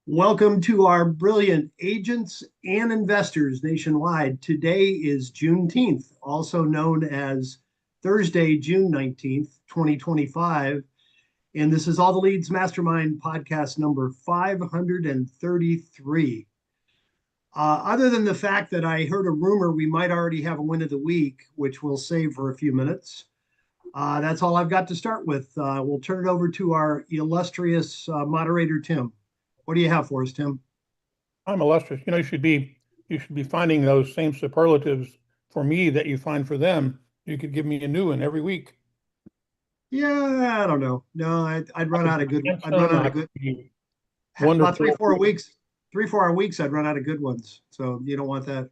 Welcome to our brilliant agents and investors nationwide. Today is Juneteenth, also known as Thursday, June 19th, 2025. And this is All the Leads Mastermind podcast number 533. Other than the fact that I heard a rumor we might already have a win of the week, which we'll save for a few minutes, that's all I've got to start with. We'll turn it over to our illustrious moderator, Tim. What do you have for us, Tim? I'm illustrious. You should be finding those same superlatives for me that you find for them. You could give me a new one every week. Yeah, I don't know. No, I'd run out of good. I'd run Handsome, out I of could good. be About three, wonderful. 4 weeks. 3, 4 weeks, I'd run out of good ones. So you don't want that.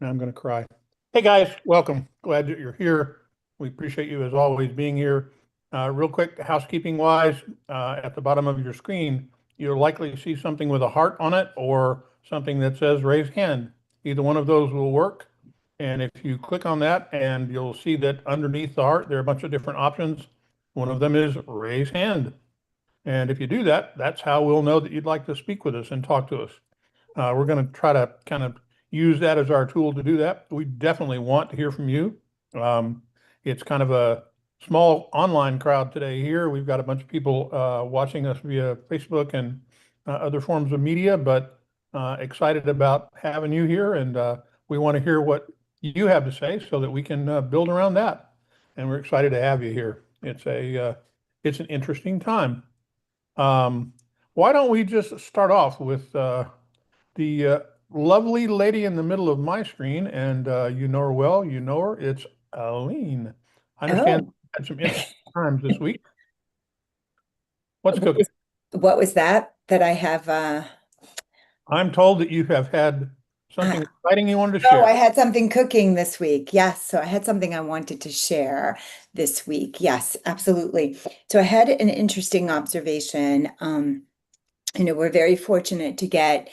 I'm going to cry. Hey guys, welcome. Glad that you're here. We appreciate you as always being here. Real quick, housekeeping wise, at the bottom of your screen, you'll likely see something with a heart on it or something that says raise hand. Either one of those will work. And if you click on that, and you'll see that underneath the heart, there are a bunch of different options. One of them is raise hand. And if you do that, that's how we'll know that you'd like to speak with us and talk to us. We're going to try to kind of use that as our tool to do that. We definitely want to hear from you. It's kind of a small online crowd today here. We've got a bunch of people watching us via Facebook and other forms of media, but excited about having you here. And we want to hear what you have to say so that we can build around that. And we're excited to have you here. It's an interesting time. Um, why don't we just start off with the lovely lady in the middle of my screen, and you know her well, you know her. It's Aline. I understand Oh, you had some interesting times this week. What's what cooking? was, what was that I have? I'm told that you have had something Uh, exciting you wanted to oh, I share. had something cooking this week. Yes, so I had something I wanted to share this week. Yes, absolutely. So I had an interesting observation. We're very fortunate to get,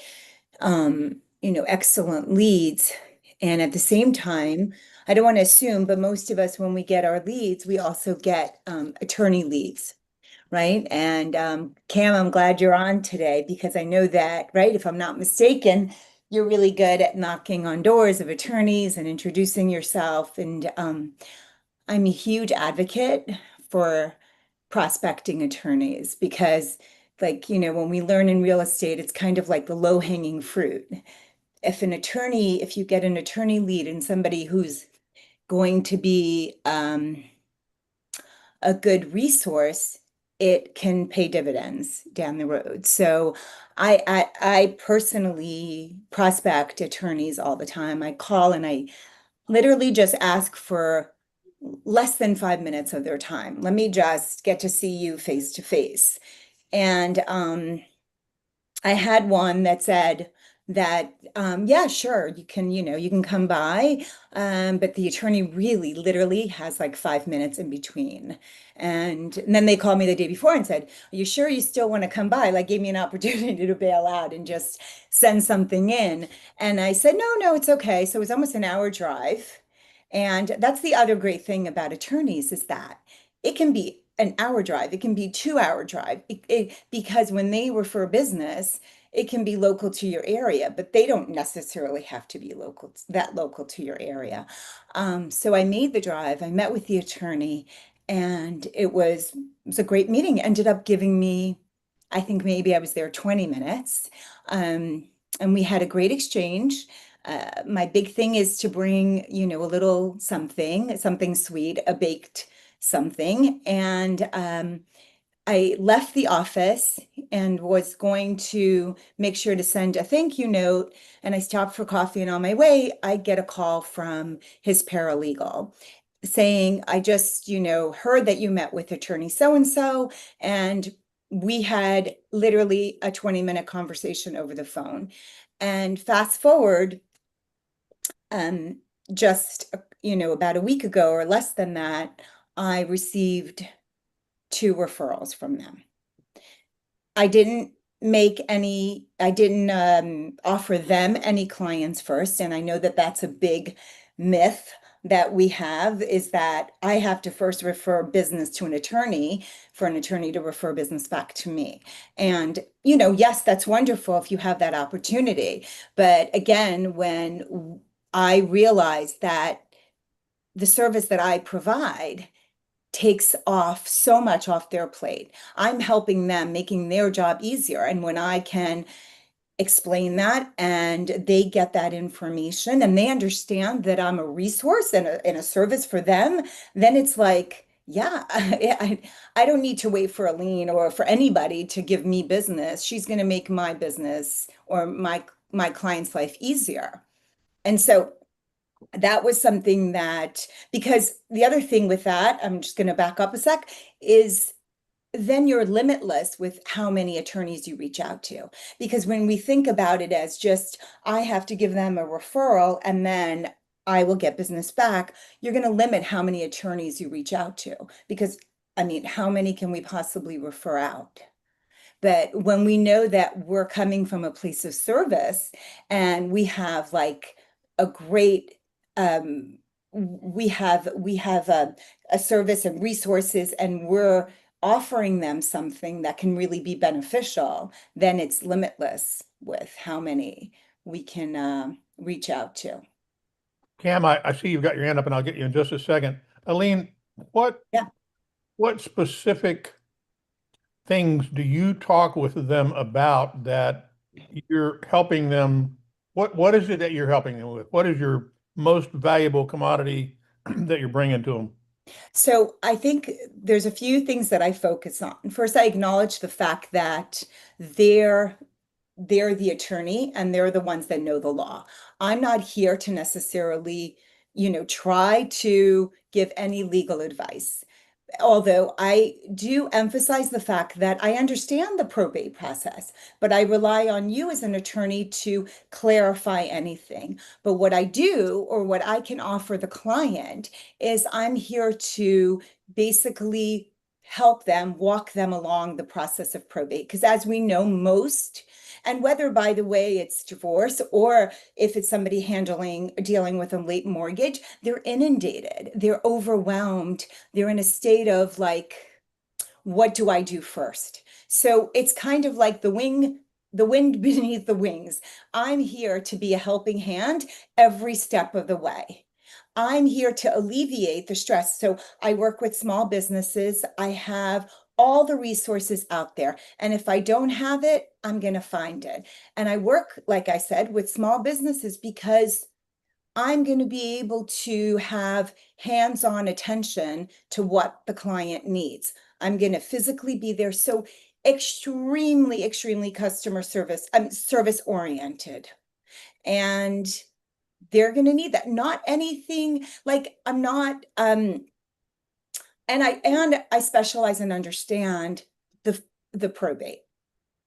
excellent leads. And at the same time, I don't want to assume, but most of us, when we get our leads, we also get attorney leads. Right. And Cam, I'm glad you're on today because I know that, right, if I'm not mistaken, you're really good at knocking on doors of attorneys and introducing yourself. And I'm a huge advocate for prospecting attorneys because, like, when we learn in real estate, it's kind of like the low-hanging fruit. If you get an attorney lead and somebody who's going to be a good resource, it can pay dividends down the road. So I personally prospect attorneys all the time. I call and I literally just ask for less than 5 minutes of their time. Let me just get to see you face to face. And I had one that said that, yeah, sure, you can come by, but the attorney really literally has like 5 minutes in between. And then they called me the day before and said, are you sure you still want to come by? Like gave me an opportunity to bail out and just send something in. And I said, no, no, it's okay. So it was almost an hour drive. And that's the other great thing about attorneys is that it can be an hour drive, it can be 2 hour drive, because when they refer business, it can be local to your area, but they don't necessarily have to be local to your area. So I made the drive, I met with the attorney, and it was a great meeting. It ended up giving me, I think maybe I was there 20 minutes. And we had a great exchange. My big thing is to bring, a little something sweet, a baked something. And I left the office and was going to make sure to send a thank you note. And I stopped for coffee. And on my way, I get a call from his paralegal saying, I just, heard that you met with attorney so and so. And we had literally a 20-minute conversation over the phone. And fast forward, um, just, about a week ago or less than that, I received 2 referrals from them. I didn't offer them any clients first. And I know that that's a big myth. that we have is that I have to first refer business to an attorney for an attorney to refer business back to me. And, yes, that's wonderful if you have that opportunity. But again, when I realize that the service that I provide takes off so much off their plate, I'm helping them, making their job easier. And when I can explain that and they get that information and they understand that I'm a resource and a service for them, then it's like, yeah, I don't need to wait for Aline or for anybody to give me business. She's going to make my business or my client's life easier. And so that was something that, because the other thing with that, I'm just going to back up a sec, is then you're limitless with how many attorneys you reach out to. Because when we think about it as just, I have to give them a referral and then I will get business back, you're going to limit how many attorneys you reach out to. Because, I mean, how many can we possibly refer out? But when we know that we're coming from a place of service and we have like a great, we have a service and resources and we're offering them something that can really be beneficial, then it's limitless with how many we can reach out to. Cam, I see you've got your hand up and I'll get you in just a second. Aline, what Yeah. what specific things do you talk with them about that you're helping them? What is it that you're helping them with? What is your most valuable commodity that you're bringing to them? So I think there's a few things that I focus on. First, I acknowledge the fact that they're the attorney and they're the ones that know the law. I'm not here to necessarily, try to give any legal advice. Although I do emphasize the fact that I understand the probate process, but I rely on you as an attorney to clarify anything. But what I do, or what I can offer the client, is I'm here to basically help them, walk them along the process of probate. Because as we know, and whether, by the way, it's divorce or if it's somebody dealing with a late mortgage, they're inundated, they're overwhelmed, they're in a state of like, what do I do first? So it's kind of like the wind beneath the wings. I'm here to be a helping hand every step of the way. I'm here to alleviate the stress. So I work with small businesses. I have all the resources out there. And if I don't have it, I'm going to find it. And I work, like I said, with small businesses because I'm going to be able to have hands-on attention to what the client needs. I'm going to physically be there. So extremely, extremely customer service, service oriented. And they're going to need that. Not anything like I'm not, and I specialize and understand the probate,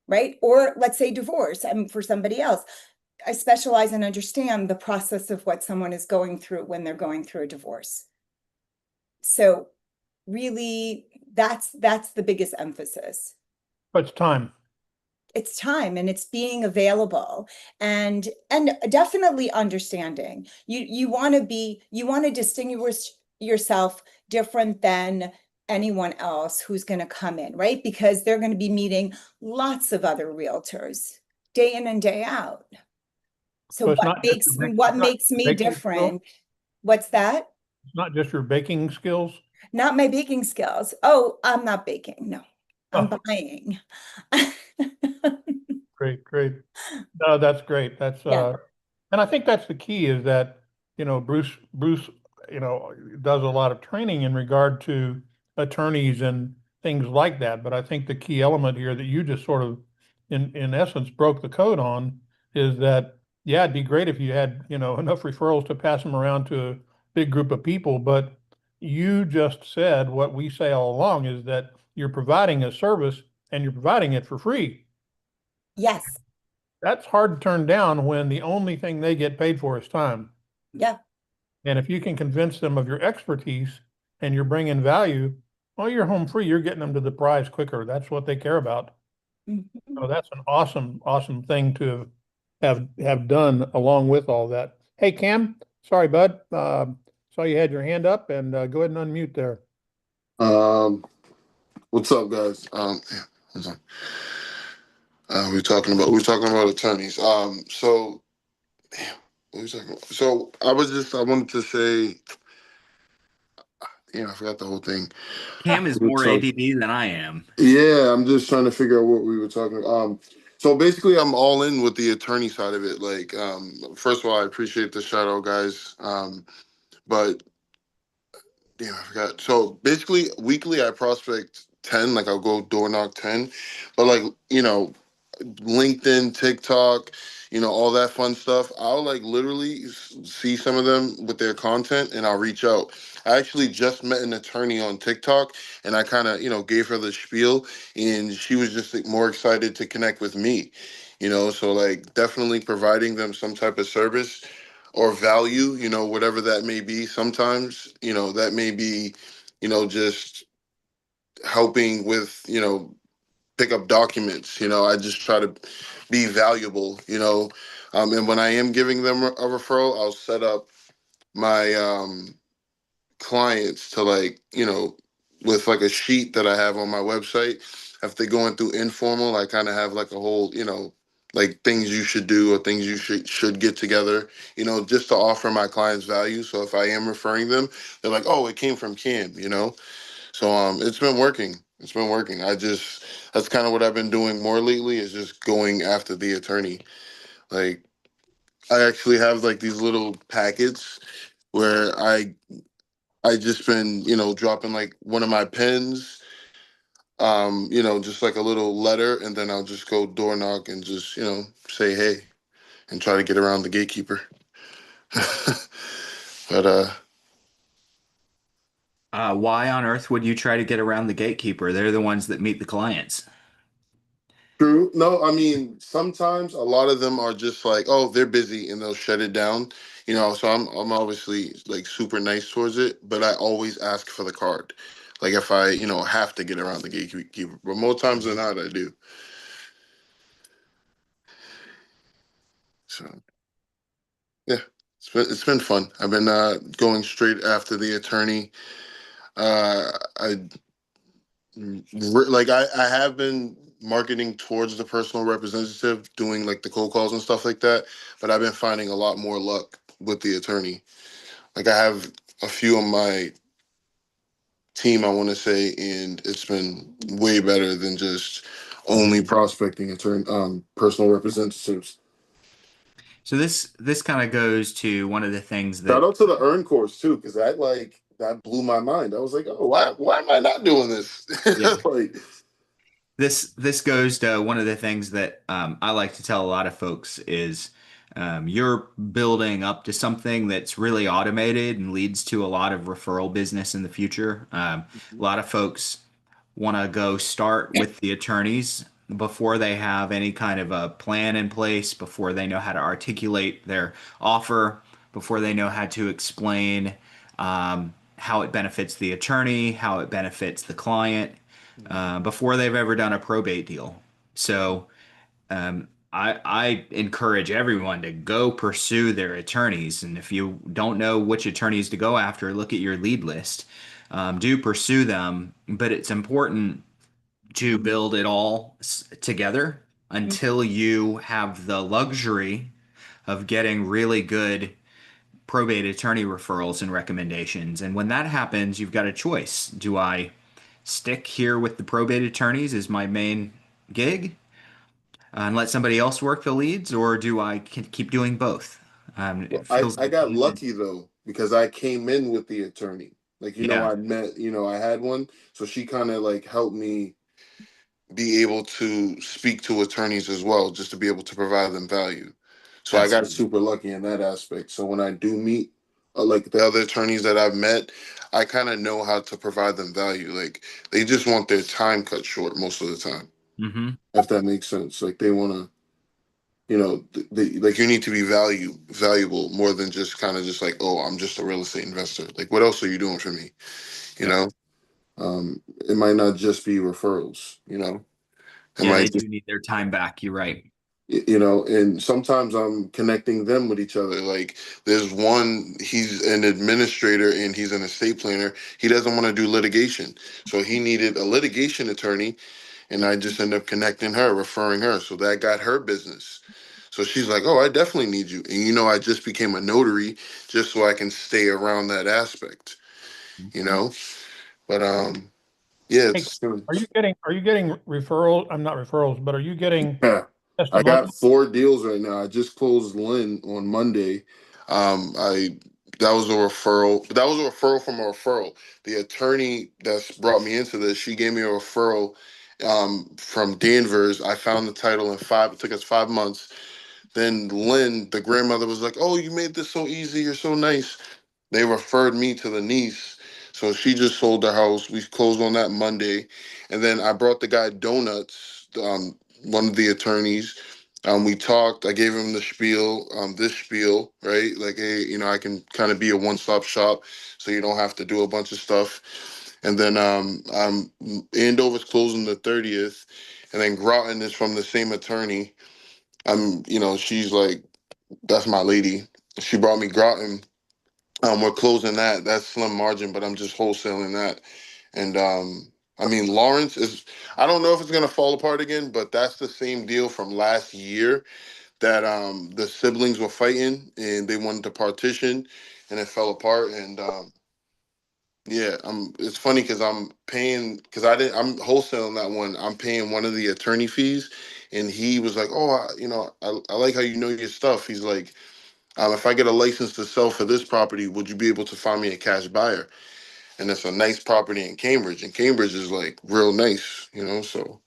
right? Or let's say divorce. For somebody else, I specialize and understand the process of what someone is going through when they're going through a divorce. So really, that's the biggest emphasis. It's time. It's time and it's being available and definitely understanding. You want to distinguish yourself different than anyone else who's going to come in, right? Because they're going to be meeting lots of other realtors day in and day out. So what makes me different? What's that? It's not just your baking skills. Not my baking skills. Oh, I'm not baking. No, I'm buying. Great. No, that's great. Yeah. And I think that's the key is that, Bruce, does a lot of training in regard to attorneys and things like that. But I think the key element here that you just sort of, in essence, broke the code on is that, yeah, it'd be great if you had, enough referrals to pass them around to a big group of people. But you just said what we say all along is that you're providing a service and you're providing it for free. Yes. That's hard to turn down when the only thing they get paid for is time. Yeah. And if you can convince them of your expertise and you're bringing value, well, you're home free. You're getting them to the prize quicker. That's what they care about. Mm-hmm. So that's an awesome thing to have done along with all that. Hey, Cam, sorry, bud. Saw you had your hand up, and go ahead and unmute there. What's up, guys? Yeah, hold on. We were talking about attorneys. Damn, what were we talking about? So I wanted to say, I forgot the whole thing. Cam is more ADD than I am. Yeah, I'm just trying to figure out what we were talking about. So basically, I'm all in with the attorney side of it. Like, first of all, I appreciate the shout out, guys. But damn, I forgot. So basically, weekly I prospect 10. Like, I'll go door knock 10. But like, LinkedIn, TikTok, all that fun stuff. I'll like literally see some of them with their content and I'll reach out. I actually just met an attorney on TikTok and I kind of, gave her the spiel and she was just like, more excited to connect with me, so like definitely providing them some type of service or value, whatever that may be. Sometimes, that may be, just helping with, pick up documents. I just try to be valuable, and when I am giving them a referral, I'll set up my clients to like, with like a sheet that I have on my website. If they're going through informal, I kind of have like a whole, like things you should do or things you should get together, just to offer my clients value. So if I am referring them, they're like, oh, it came from Cam. So it's been working. It's been working. That's kind of what I've been doing more lately is just going after the attorney. Like I actually have like these little packets where I just been, dropping like one of my pens, just like a little letter, and then I'll just go door knock and just, say hey and try to get around the gatekeeper. But Why on earth would you try to get around the gatekeeper? They're the ones that meet the clients. true. No, I mean sometimes a lot of them are just like, oh, they're busy and they'll shut it down. So I'm obviously like super nice towards it, but I always ask for the card. Like if I, have to get around the gatekeeper. But more times than not I do. So yeah, it's been fun. I've been going straight after the attorney. I like I have been marketing towards the personal representative, doing like the cold calls and stuff like that, but I've been finding a lot more luck with the attorney. Like I have a few on my team, I want to say, and it's been way better than just only prospecting attorney personal representatives. So this kind of goes to one of the things Shout that out to the earn course too, because that blew my mind. I was like, oh, why am I not doing this? yeah, Like, this goes to one of the things that I like to tell a lot of folks is you're building up to something that's really automated and leads to a lot of referral business in the future. A lot of folks want to go start with the attorneys before they have any kind of a plan in place, before they know how to articulate their offer, before they know how to explain how it benefits the attorney, how it benefits the client, before they've ever done a probate deal. So I encourage everyone to go pursue their attorneys. And if you don't know which attorneys to go after, look at your lead list. Do pursue them, but it's important to build it all together until you have the luxury of getting really good probate attorney referrals and recommendations. And when that happens, you've got a choice. Do I stick here with the probate attorneys as my main gig and let somebody else work the leads, or do I keep doing both? It feels I like got lucky though because I came in with the attorney. Like yeah, I met, I had one, so she kind of like helped me be able to speak to attorneys as well, just to be able to provide them value. So I that's got super lucky in that aspect. So when I do meet like the other attorneys that I've met, I kind of know how to provide them value. Like they just want their time cut short most of the time, hmm if that makes sense. Like they want to, like you need to be valuable more than just kind of just like, oh, I'm just a real estate investor. Like what else are you doing for me? You Yep. know, it might not just be referrals. It Yeah, they might just do need their time back. You're right. You know, and sometimes I'm connecting them with each other. Like there's one, he's an administrator and he's an estate planner. He doesn't want to do litigation, so he needed a litigation attorney, and I just ended up connecting her, referring her, so that got her business. So she's like, oh, I definitely need you. And I just became a notary just so I can stay around that aspect, you know. But yeah, Hey, it's are you getting referrals? I'm not referrals, but are you getting yeah. I got testimonials? 4 deals right now. I just closed Lynn on Monday. I That was a referral. That was a referral from a referral. The attorney that's brought me into this, she gave me a referral from Danvers. I found the title in five. It took us 5 months. Then Lynn, the grandmother, was like, "Oh, you made this so easy. You're so nice." They referred me to the niece. So she just sold the house. We closed on that Monday. And then I brought the guy donuts, one of the attorneys. We talked. I gave him the spiel, this spiel, right? Like, hey, I can kind of be a one-stop shop so you don't have to do a bunch of stuff. And then Andover's closing the 30th. And then Groton is from the same attorney. She's like, that's my lady. She brought me Groton. We're closing that. That's slim margin, but I'm just wholesaling that. And I mean, Lawrence is. I don't know if it's gonna fall apart again, but that's the same deal from last year that the siblings were fighting and they wanted to partition, and it fell apart. And yeah, It's funny because I'm paying because I didn't. I'm wholesaling that one. I'm paying one of the attorney fees, and he was like, "Oh, I like how you know your stuff." He's like, if I get a license to sell for this property, would you be able to find me a cash buyer? And it's a nice property in Cambridge, and Cambridge is like real nice, So,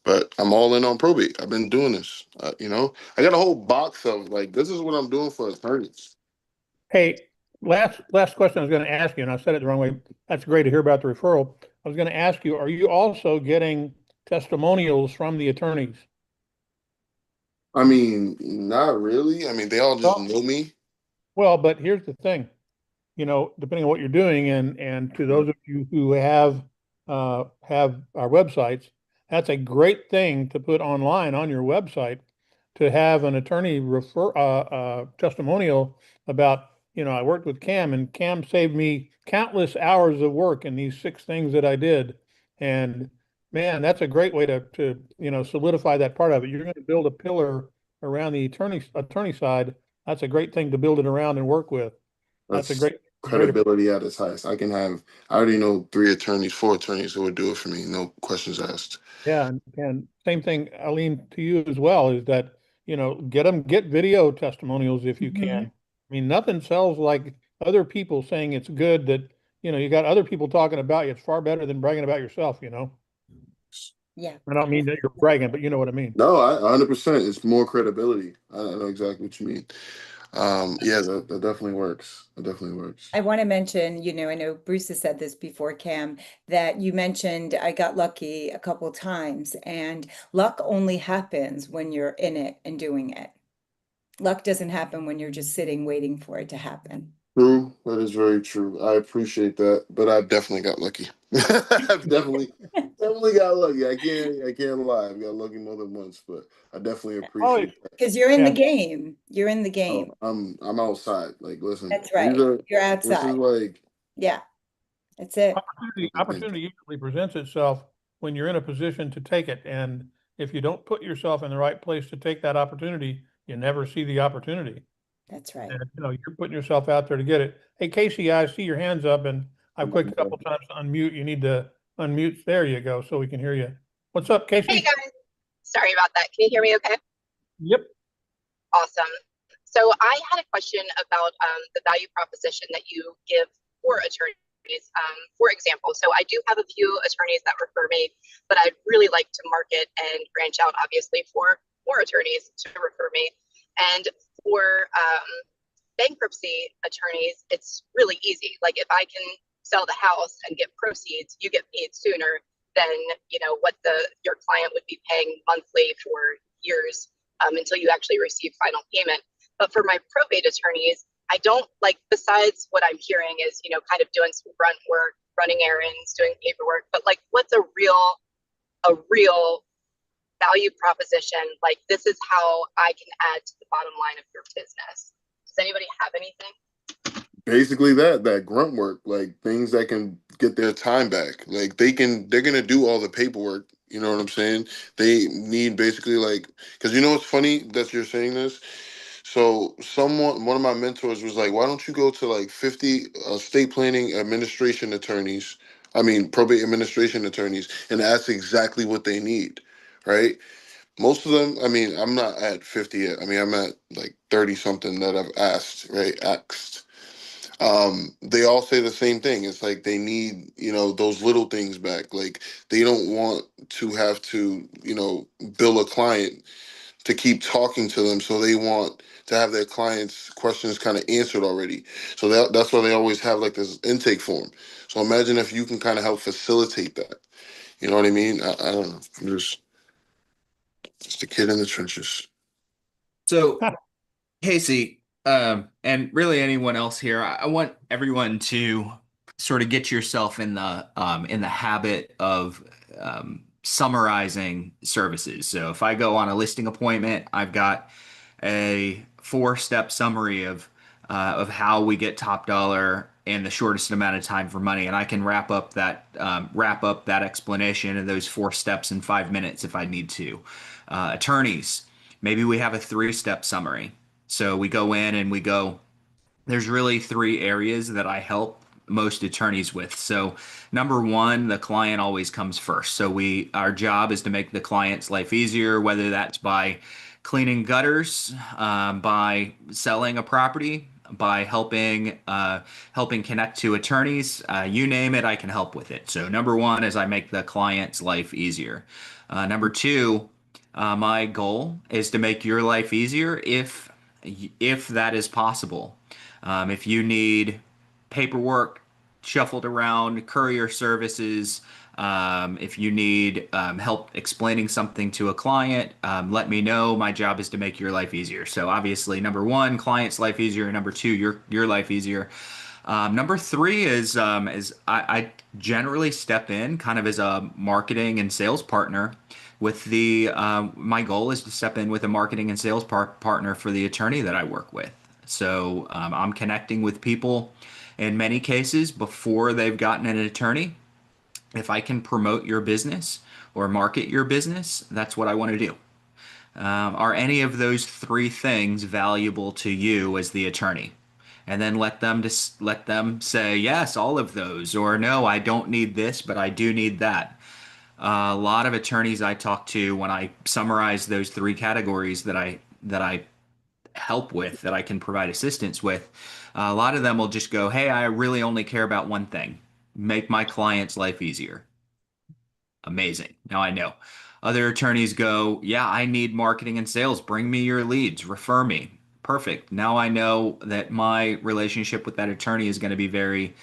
but I'm all in on probate. I've been doing this, I got a whole box of like this is what I'm doing for attorneys. Hey, last question I was going to ask you, and I said it the wrong way. That's great to hear about the referral. I was going to ask you, are you also getting testimonials from the attorneys? I mean, not really. I mean, they all just Well, know me. well, but here's the thing. Depending on what you're doing, and to those of you who have our websites, that's a great thing to put online on your website to have an attorney refer testimonial about, I worked with Cam and Cam saved me countless hours of work in these 6 things that I did. And man, that's a great way to solidify that part of it. You're going to build a pillar around the attorney side. That's a great thing to build it around and work with. That's a That's great approach. credibility at its highest. I already know 3 attorneys, 4 attorneys who would do it for me. No questions asked. Yeah, and same thing, Aline, to you as well, is that, get video testimonials if you Mhm. can. I mean, nothing sells like other people saying it's good that, you got other people talking about you. It's far better than bragging about yourself. Yeah. I don't mean that you're bragging, but you know what I mean. No, 100%. It's more credibility. I know exactly what you mean. Yeah, that definitely works. That definitely works. I want to mention, I know Bruce has said this before, Cam, that you mentioned I got lucky a couple times, and luck only happens when you're in it and doing it. Luck doesn't happen when you're just sitting waiting for it to happen. True, that is very true. I appreciate that, but I definitely got lucky. I've definitely got lucky. I can't lie. I've got lucky more than once, but I definitely Oh, appreciate that. Because you're in the yeah. game. You're in the Oh, game. I'm outside. Like, listen, That's right. You're this is outside. like Yeah, that's it. Opportunity usually presents itself when you're in a position to take it. And if you don't put yourself in the right place to take that opportunity, you never see the opportunity. That's right. And you're putting yourself out there to get it. Hey, Casey, I see your hands up and I've clicked a couple times to unmute. You need to unmute. There you go, so we can hear you. What's up, Hey Casey? guys, sorry about that. Can you hear me okay? Yep. Awesome. So I had a question about the value proposition that you give for attorneys. For example, so I do have a few attorneys that refer me, but I'd really like to market and branch out, obviously, for more attorneys to refer me. And for bankruptcy attorneys, it's really easy. Like if I can sell the house and get proceeds, you get paid sooner than what your client would be paying monthly for years until you actually receive final payment. But for my probate attorneys, I don't like, besides what I'm hearing is, kind of doing some grunt work, running errands, doing paperwork, but like what's a real value proposition, like this is how I can add to the bottom line of your business. Does anybody have anything? Basically that grunt work, like things that can get their time back. Like they're gonna do all the paperwork. You know what I'm saying? They need basically like, because you know what's funny that you're saying this. So one of my mentors was like, why don't you go to like 50 estate planning administration attorneys? I mean, probate administration attorneys, and ask exactly what they need, right? Most of them, I mean, I'm not at 50 yet. I mean, I'm at like 30 something that I've asked, right? Asked. They all say the same thing. It's like they need, those little things back. Like they don't want to have to, bill a client to keep talking to them. So they want to have their clients' questions kind of answered already. So that's why they always have like this intake form. So imagine if you can kind of help facilitate that. You know what I mean? I don't know. I'm just a kid in the trenches. So, Casey, and really anyone else here, I want everyone to sort of get yourself in the habit of summarizing services. So if I go on a listing appointment, I've got a 4-step summary of how we get top dollar in the shortest amount of time for money, and I can wrap up that explanation of those 4 steps in 5 minutes if I need to. Attorneys, maybe we have a 3-step summary. So we go in and we go, there's really 3 areas that I help most attorneys with. So number 1, the client always comes first. So our job is to make the client's life easier, whether that's by cleaning gutters, by selling a property, by helping connect to attorneys, you name it, I can help with it. So number 1 is I make the client's life easier. Number 2, my goal is to make your life easier if that is possible. If you need paperwork shuffled around, courier services, if you need help explaining something to a client, let me know. My job is to make your life easier. So obviously, number 1, client's life easier. Number 2, your life easier. Number 3 is I generally step in kind of as a marketing and sales partner. With my goal is to step in with a marketing and sales partner for the attorney that I work with. So I'm connecting with people in many cases before they've gotten an attorney. If I can promote your business or market your business, that's what I want to do. Are any of those 3 things valuable to you as the attorney? And then let them say yes, all of those, or no, I don't need this, but I do need that. A lot of attorneys I talk to, when I summarize those 3 categories that I help with, that I can provide assistance with, a lot of them will just go, hey, I really only care about one thing: make my client's life easier. Amazing. Now I know. Other attorneys go, yeah, I need marketing and sales. Bring me your leads. Refer me. Perfect. Now I know that my relationship with that attorney is going to be very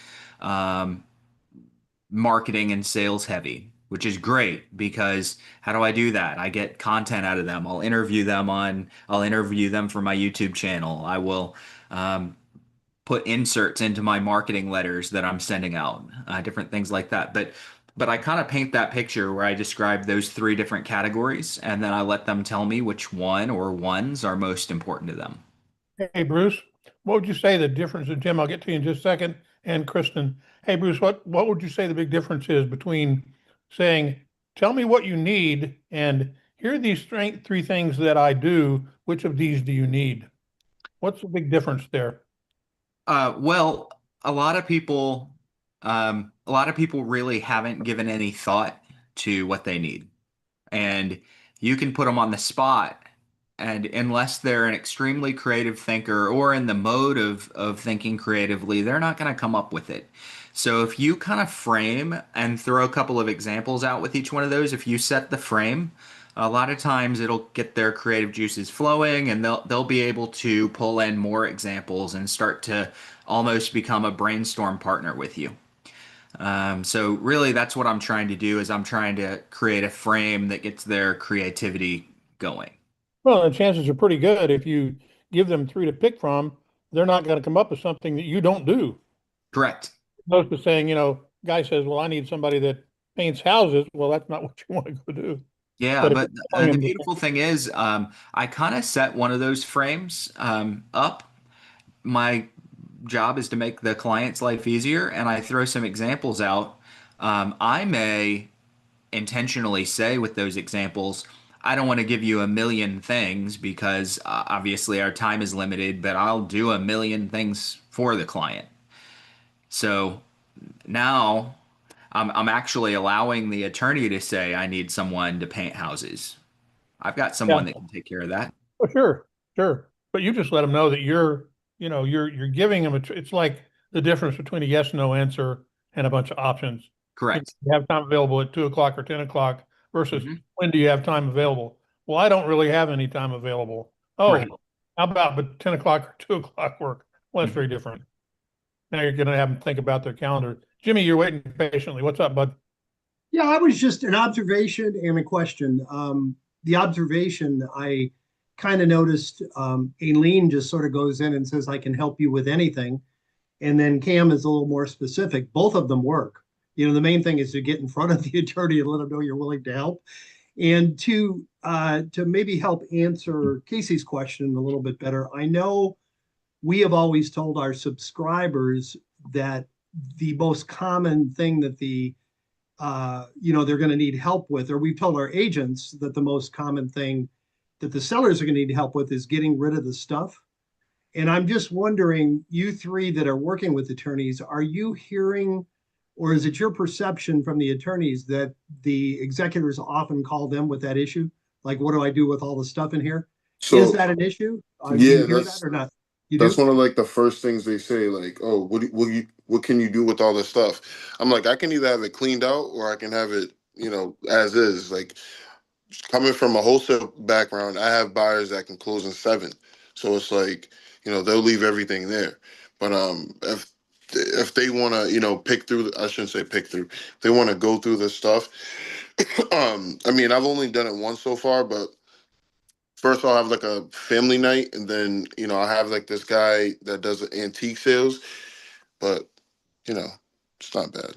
marketing and sales heavy, which is great, because how do I do that? I get content out of them. I'll interview them for my YouTube channel. I will put inserts into my marketing letters that I'm sending out, different things like that. But I kind of paint that picture where I describe those 3 different categories, and then I let them tell me which one or ones are most important to them. Hey, Bruce, what would you say the difference, and Tim, I'll get to you in just a second, and Kristen. Hey, Bruce, what would you say the big difference is between saying, tell me what you need, and here are these 3 things that I do, which of these do you need? What's the big difference there? Well, a lot of people really haven't given any thought to what they need, and you can put them on the spot. And unless they're an extremely creative thinker or in the mode of thinking creatively, they're not going to come up with it. So if you kind of frame and throw a couple of examples out with each one of those, if you set the frame, a lot of times it'll get their creative juices flowing, and they'll be able to pull in more examples and start to almost become a brainstorm partner with you. So really that's what I'm trying to do, is I'm trying to create a frame that gets their creativity going. Well, the chances are pretty good if you give them 3 to pick from, they're not going to come up with something that you don't do. Correct. Opposed to saying, guy says, well, I need somebody that paints houses. Well, that's not what you want to go do. Yeah, But if but you're telling the them to, beautiful thing is, I kind of set one of those frames up. My job is to make the client's life easier, and I throw some examples out. I may intentionally say with those examples, I don't want to give you a million things because obviously our time is limited, but I'll do a million things for the client. So now I'm actually allowing the attorney to say, I need someone to paint houses. I've got yeah, someone that can take care of that. oh, sure, sure. But you just let them know that you're giving them, it's like the difference between a yes, no answer and a bunch of options. Correct. You have time available at 2 o'clock or 10 o'clock versus Hmm. when do you have time available? Well, I don't really have any time available. Right. Oh, how about but 10 o'clock or 2 o'clock work? Well, that's Mhm. very different. Now you're going to have them think about their calendar. Jimmy, you're waiting patiently. What's up, bud? Yeah, I was just an observation and a question. The observation, I kind of noticed Aline just sort of goes in and says, I can help you with anything. And then Cam is a little more specific. Both of them work. The main thing is to get in front of the attorney and let them know you're willing to help. And to maybe help answer Casey's question a little bit better, I know we have always told our subscribers that the most common thing that they're going to need help with, or we've told our agents that the most common thing that the sellers are going to need help with is getting rid of the stuff. And I'm just wondering, you three that are working with attorneys, are you hearing, or is it your perception from the attorneys that the executors often call them with that issue? Like, what do I do with all the stuff in here? Is So that an issue? Do you yeah, hear that or not? You that's do? one of like the first things they say, like, oh, what can you do with all this stuff? I'm like, I can either have it cleaned out or I can have it, as is. Like, coming from a wholesale background, I have buyers that can close in 7. So it's like, they'll leave everything there. But if they want to, pick through, I shouldn't say pick through. If they want to go through the stuff. I mean, I've only done it once so far, but first I'll have like a family night, and then I'll have like this guy that does antique sales, but you know, it's not bad.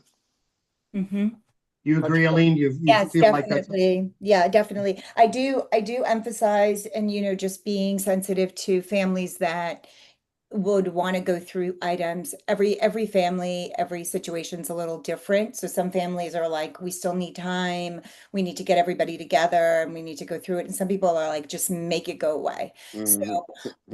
Mm-hmm. You agree, Aline? You Yes, feel like that's definitely. Yeah, definitely. I do emphasize and just being sensitive to families that would want to go through items. Every family, every situation's a little different. So some families are like, we still need time. We need to get everybody together and we need to go through it. And some people are like, just make it go away. So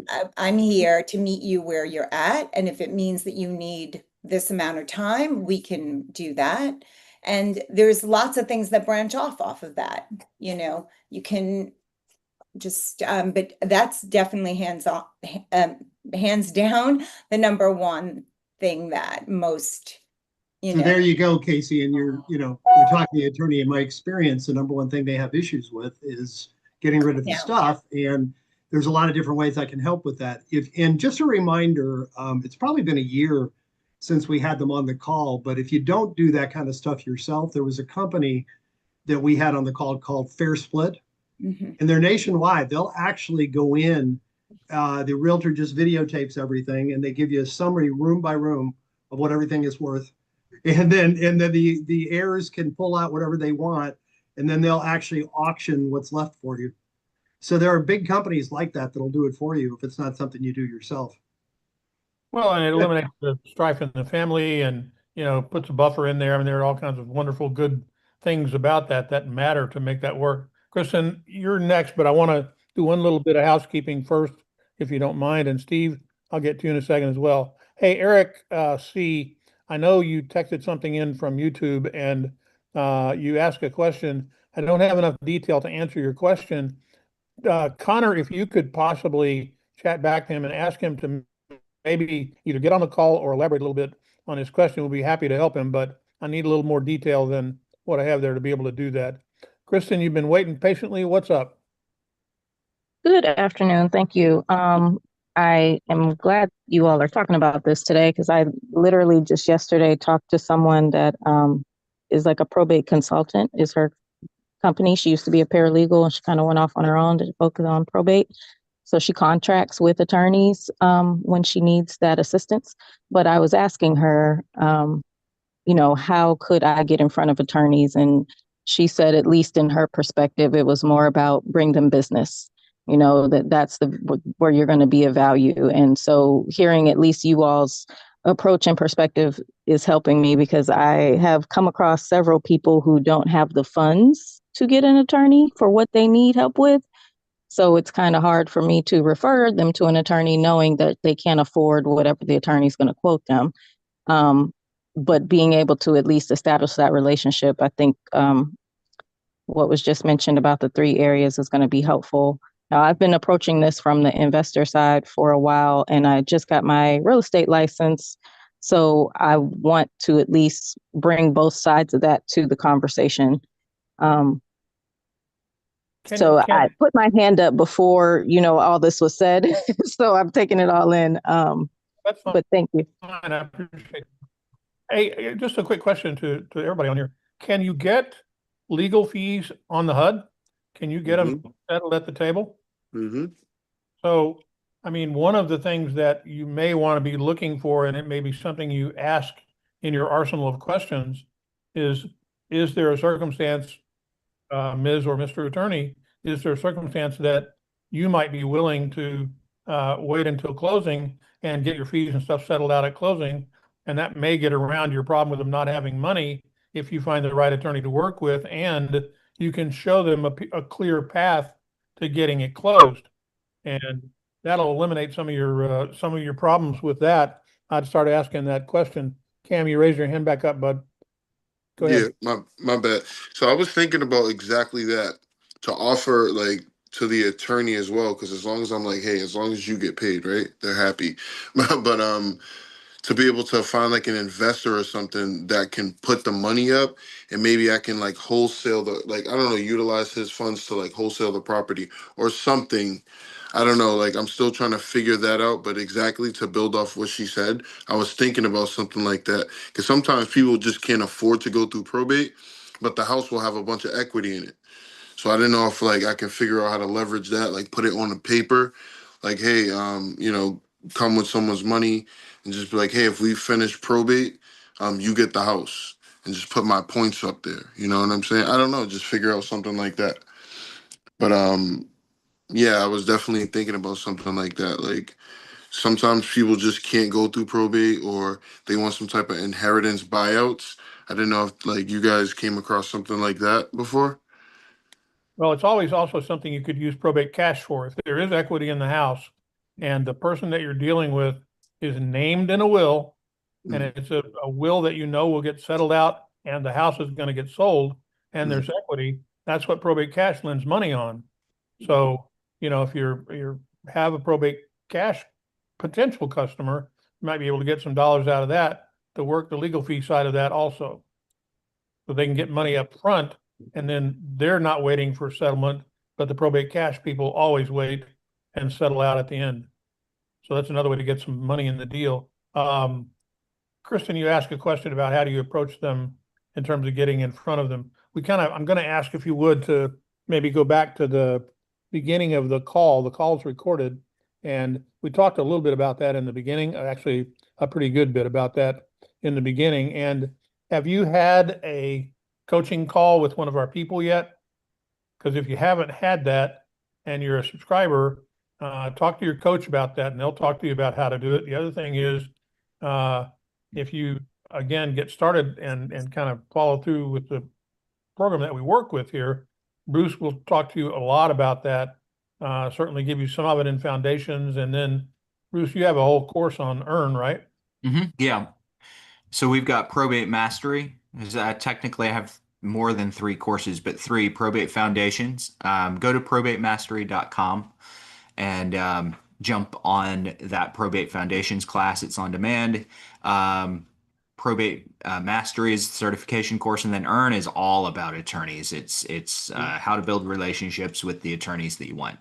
Mhm. I'm here to meet you where you're at. And if it means that you need this amount of time, we can do that. And there's lots of things that branch off of that. You can just, but that's definitely um, hands down, the number one thing that most, you so. know, There you go, Casey. And you're talking to the attorney. In my experience, the number one thing they have issues with is getting rid of the yeah. stuff. And there's a lot of different ways I can help with that. And just a reminder, it's probably been a year since we had them on the call. But if you don't do that kind of stuff yourself, there was a company that we had on the call called Fair Split, Mhm. and they're nationwide. They'll actually go in. The realtor just videotapes everything, and they give you a summary room by room of what everything is worth, and then the heirs can pull out whatever they want, and then they'll actually auction what's left for you. So there are big companies like that that'll do it for you if it's not something you do yourself. Well, and it Good. eliminates the strife in the family and, puts a buffer in there. I mean, there are all kinds of wonderful, good things about that matter to make that work. Kristen, you're next, but I want to do one little bit of housekeeping first, if you don't mind. And Steve, I'll get to you in a second as well. Hey, Eric, C, I know you texted something in from YouTube and you asked a question. I don't have enough detail to answer your question. Connor, if you could possibly chat back to him and ask him to maybe either get on the call or elaborate a little bit on his question, we'll be happy to help him, but I need a little more detail than what I have there to be able to do that. Kristen, you've been waiting patiently. What's up? Good afternoon. Thank you. I am glad you all are talking about this today because I literally just yesterday talked to someone that is like a probate consultant, is her company. She used to be a paralegal and she kind of went off on her own to focus on probate. So she contracts with attorneys when she needs that assistance. But I was asking her, how could I get in front of attorneys and she said, at least in her perspective, it was more about bring them business, that's where you're going to be of value. And so hearing at least you all's approach and perspective is helping me, because I have come across several people who don't have the funds to get an attorney for what they need help with. So it's kind of hard for me to refer them to an attorney knowing that they can't afford whatever the attorney's going to quote them. But being able to at least establish that relationship, I think what was just mentioned about the 3 areas is going to be helpful. Now, I've been approaching this from the investor side for a while, and I just got my real estate license. So I want to at least bring both sides of that to the conversation. I put my hand up before, all this was said. So I'm taking it all in. That's fine. But thank you. Fine, I appreciate it. Hey, just a quick question to everybody on here. Can you get legal fees on the HUD? Can you get them settled at the table? Mm-hmm. So, I mean, one of the things that you may want to be looking for, and it may be something you ask in your arsenal of questions, is there a circumstance, Ms. or Mr. Attorney, is there a circumstance that you might be willing to wait until closing and get your fees and stuff settled out at closing? And that may get around your problem with them not having money if you find the right attorney to work with, and you can show them a clear path to getting it closed. And that'll eliminate some of your problems with that. I'd start asking that question. Cam, you raise your hand back up, bud. Go ahead. Yeah, my bad. So I was thinking about exactly that, to offer like to the attorney as well, because as long as I'm like, hey, as long as you get paid, right? They're happy. But to be able to find like an investor or something that can put the money up, and maybe I can like wholesale I don't know, utilize his funds to like wholesale the property or something. I don't know, like I'm still trying to figure that out, but exactly to build off what she said, I was thinking about something like that, because sometimes people just can't afford to go through probate, but the house will have a bunch of equity in it. So I didn't know if like I can figure out how to leverage that, like put it on the paper, like, hey, come with someone's money and just be like, hey, if we finish probate, you get the house, and just put my points up there. You know what I'm saying? I don't know, just figure out something like that. But yeah, I was definitely thinking about something like that. Like sometimes people just can't go through probate, or they want some type of inheritance buyouts. I didn't know if like you guys came across something like that before. Well, it's always also something you could use probate cash for. If there is equity in the house and the person that you're dealing with is named in a will, and it's a will that will get settled out and the house is going to get sold and there's equity, that's what probate cash lends money on. So, if you have a probate cash potential customer, you might be able to get some dollars out of that to work the legal fee side of that also. So they can get money up front, and then they're not waiting for settlement, but the probate cash people always wait and settle out at the end. So that's another way to get some money in the deal. Kristen, you asked a question about how do you approach them in terms of getting in front of them. I'm going to ask if you would to maybe go back to the beginning of the call. The call's recorded, and we talked a little bit about that in the beginning, actually a pretty good bit about that in the beginning. And have you had a coaching call with one of our people yet? Because if you haven't had that and you're a subscriber, talk to your coach about that, and they'll talk to you about how to do it. The other thing is, if you, again, get started and kind of follow through with the program that we work with here, Bruce will talk to you a lot about that, certainly give you some of it in foundations. And then, Bruce, you have a whole course on Earn, right? Yeah. So we've got Probate Mastery. Technically, I have more than 3 courses, but 3 Probate Foundations. Go to probatemastery.com and jump on that Probate Foundations class. It's on demand. Probate Mastery is the certification course, and then Earn is all about attorneys. It's how to build relationships with the attorneys that you want.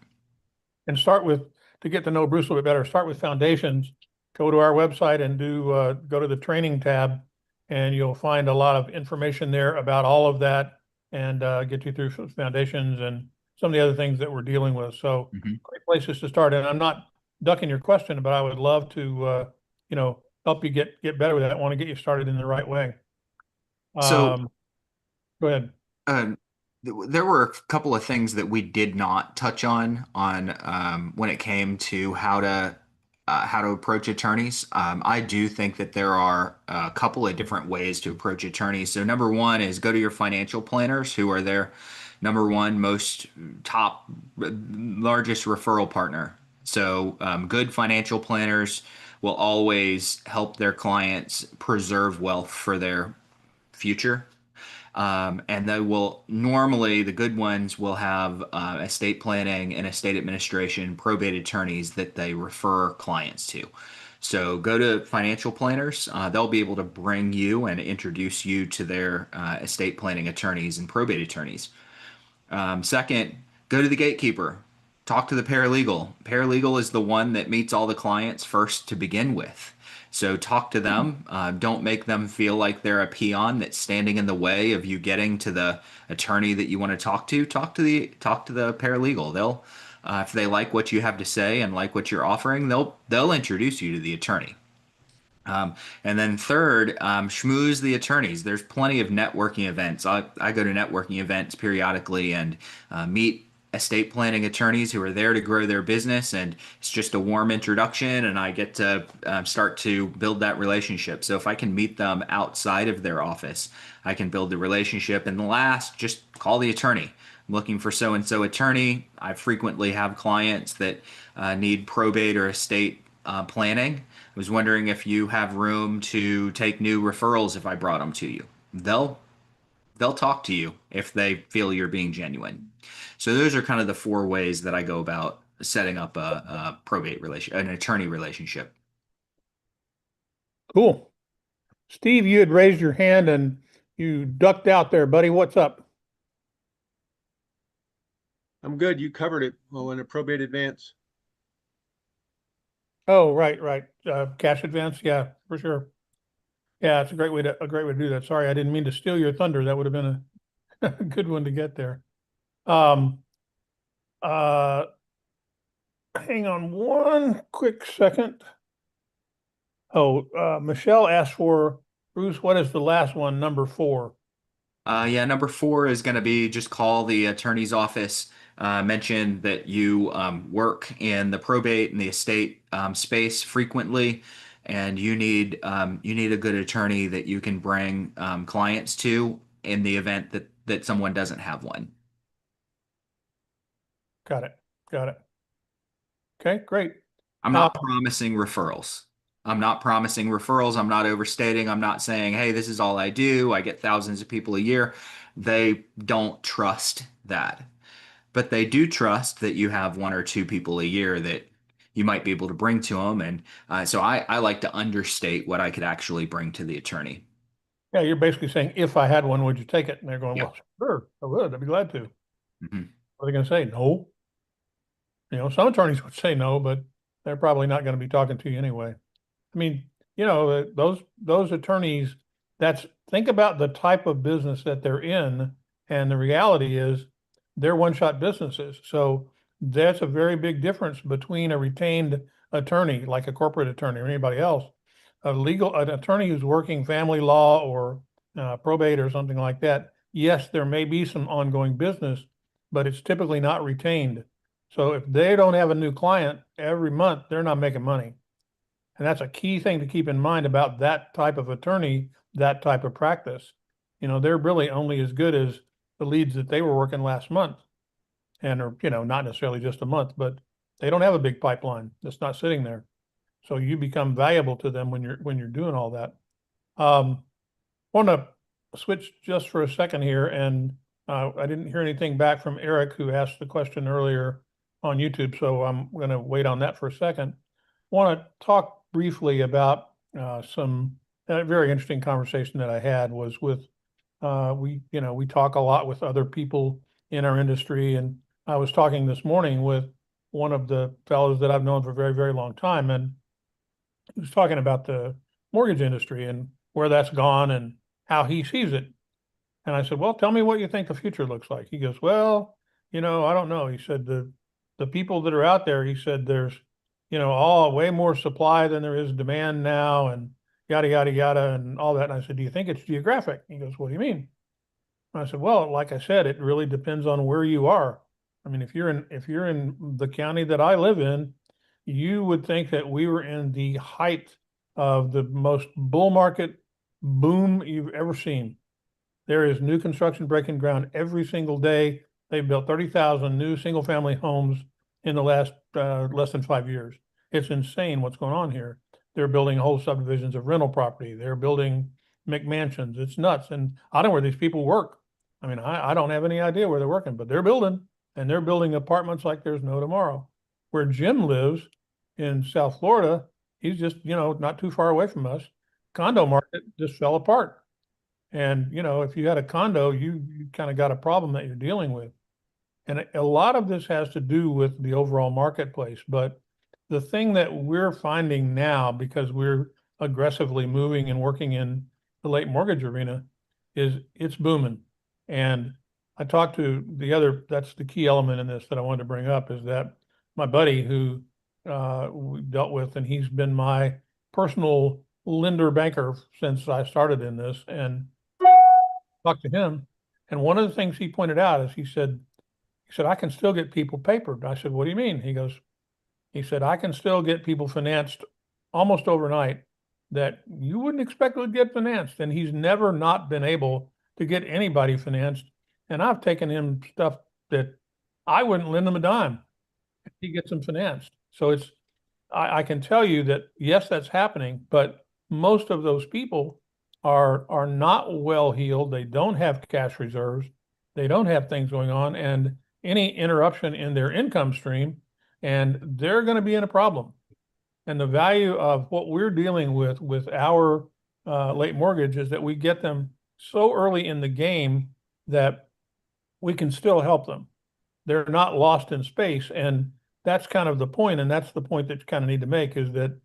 And to get to know Bruce a little bit better, start with Foundations. Go to our website and go to the training tab, and you'll find a lot of information there about all of that, and get you through Foundations and some of the other things that we're dealing with. So great places to start. And I'm not ducking your question, but I would love to, help you get better with that. I want to get you started in the right way. So go ahead. Uh, there were a couple of things that we did not touch on when it came to how to approach attorneys. I do think that there are a couple of different ways to approach attorneys. So number one is go to your financial planners, who are their number one most top largest referral partner. So good financial planners will always help their clients preserve wealth for their future. And they will normally, the good ones will have estate planning and estate administration, probate attorneys that they refer clients to. So go to financial planners. They'll be able to bring you and introduce you to their estate planning attorneys and probate attorneys. Second, go to the gatekeeper. Talk to the paralegal. Paralegal is the one that meets all the clients first to begin with. So talk to them. Don't make them feel like they're a peon that's standing in the way of you getting to the attorney that you want to talk to. Talk to the paralegal. They'll if they like what you have to say and like what you're offering, they'll introduce you to the attorney. And then third, schmooze the attorneys. There's plenty of networking events. I go to networking events periodically and meet estate planning attorneys who are there to grow their business. And it's just a warm introduction, and I get to start to build that relationship. So if I can meet them outside of their office, I can build the relationship. And last, just call the attorney. I'm looking for so and so attorney. I frequently have clients that need probate or estate planning. I was wondering if you have room to take new referrals if I brought them to you. They'll talk to you if they feel you're being genuine. So those are kind of the four ways that I go about setting up a probate relation, an attorney relationship. Cool. Steve, you had raised your hand and you ducked out there, buddy. What's up? I'm good. You covered it. Well, in a probate advance. Oh, right. Cash advance. Yeah, for sure. Yeah, it's a great way to do that. Sorry, I didn't mean to steal your thunder. That would have been a good one to get there. Hang on one quick second. Oh, Michelle asked for, Bruce, what is the last one, number 4? Yeah, number 4 is going to be just call the attorney's office. Mention that you work in the probate and the estate space frequently, and you need a good attorney that you can bring clients to in the event that someone doesn't have one. Got it. Okay, great. I'm not promising referrals. I'm not overstating. I'm not saying, hey, this is all I do. I get thousands of people a year. They don't trust that. But they do trust that you have 1 or 2 people a year that you might be able to bring to them. And so I like to understate what I could actually bring to the attorney. Yeah, you're basically saying, if I had one, would you take it? And they're going, Yeah. well, sure, I would. I'd be glad to. Mm-hmm. What are they going to say? No. Some attorneys would say no, but they're probably not going to be talking to you anyway. I mean, those attorneys, think about the type of business that they're in. And the reality is they're one-shot businesses. So that's a very big difference between a retained attorney, like a corporate attorney or anybody else. An attorney who's working family law or probate or something like that. Yes, there may be some ongoing business, but it's typically not retained. So if they don't have a new client every month, they're not making money. And that's a key thing to keep in mind about that type of attorney, that type of practice. They're really only as good as the leads that they were working last month. And, not necessarily just a month, but they don't have a big pipeline that's not sitting there. So you become valuable to them when you're doing all that. Want to switch just for a second here, and I didn't hear anything back from Eric, who asked the question earlier on YouTube, so I'm going to wait on that for a second. Want to talk briefly about some very interesting conversation that I had was with we talk a lot with other people in our industry, and I was talking this morning with one of the fellows that I've known for a very, very long time, and he was talking about the mortgage industry and where that's gone and how he sees it. And I said, well, tell me what you think the future looks like. He goes, well, I don't know. He said the people that are out there, he said there's all way more supply than there is demand now, and yada, yada, yada, and all that. And I said, do you think it's geographic? He goes, what do you mean? I said, well, like I said, it really depends on where you are. I mean, if you're in the county that I live in, you would think that we were in the height of the most bull market boom you've ever seen. There is new construction breaking ground every single day. They've built 30,000 new single family homes in the last less than 5 years. It's insane what's going on here. They're building whole subdivisions of rental property. They're building McMansions. It's nuts. And I don't know where these people work. I mean, I don't have any idea where they're working, but they're building, and they're building apartments like there's no tomorrow. Where Jim lives in South Florida, he's just, not too far away from us. Condo market just fell apart. And, if you had a condo, you kind of got a problem that you're dealing with. And a lot of this has to do with the overall marketplace. But the thing that we're finding now, because we're aggressively moving and working in the late mortgage arena, is it's booming. And I talked to that's the key element in this that I wanted to bring up, is that my buddy who we dealt with, and he's been my personal lender banker since I started in this, and talked to him. And one of the things he pointed out is he said, I can still get people papered. I said, what do you mean? He said, I can still get people financed almost overnight that you wouldn't expect would get financed. And he's never not been able to get anybody financed. And I've taken him stuff that I wouldn't lend him a dime if he gets them financed. So I can tell you that, yes, that's happening, but most of those people are not well heeled. They don't have cash reserves. They don't have things going on, and any interruption in their income stream, and they're going to be in a problem. And the value of what we're dealing with our late mortgage is that we get them so early in the game that we can still help them. They're not lost in space. And that's kind of the point. And that's the point that you kind of need to make, is that,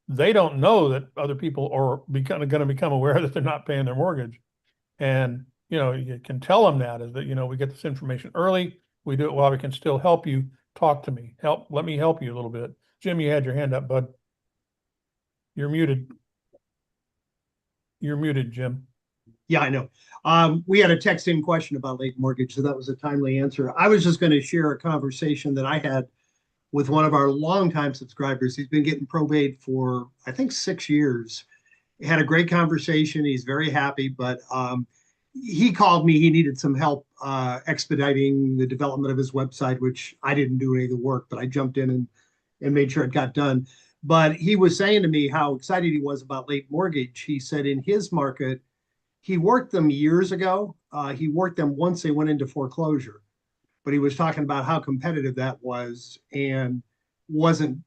they don't know that other people are going to become aware that they're not paying their mortgage. And, you can tell them that, is that, we get this information early. We do it while we can still help you. Talk to me. Let me help you a little bit. Jim, you had your hand up, bud. You're muted. You're muted, Jim. Yeah, I know. We had a text-in question about late mortgage, so that was a timely answer. I was just going to share a conversation that I had with one of our longtime subscribers. He's been getting probate for, I think, 6 years. He had a great conversation. He's very happy, but he called me. He needed some help expediting the development of his website, which I didn't do any of the work, but I jumped in and made sure it got done. But he was saying to me how excited he was about late mortgage. He said in his market, he worked them years ago. He worked them once they went into foreclosure. But he was talking about how competitive that was, and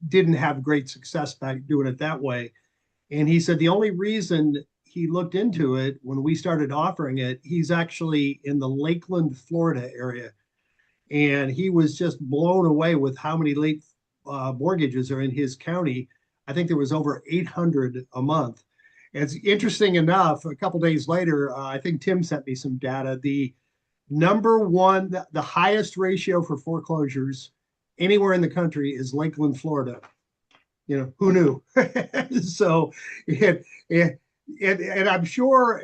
didn't have great success back doing it that way. And he said the only reason he looked into it when we started offering it, he's actually in the Lakeland, Florida area. And he was just blown away with how many late mortgages are in his county. I think there was over 800 a month. It's interesting enough, a couple days later, I think Tim sent me some data. The number one, the highest ratio for foreclosures anywhere in the country is Lakeland, Florida. Who knew? So, and I'm sure,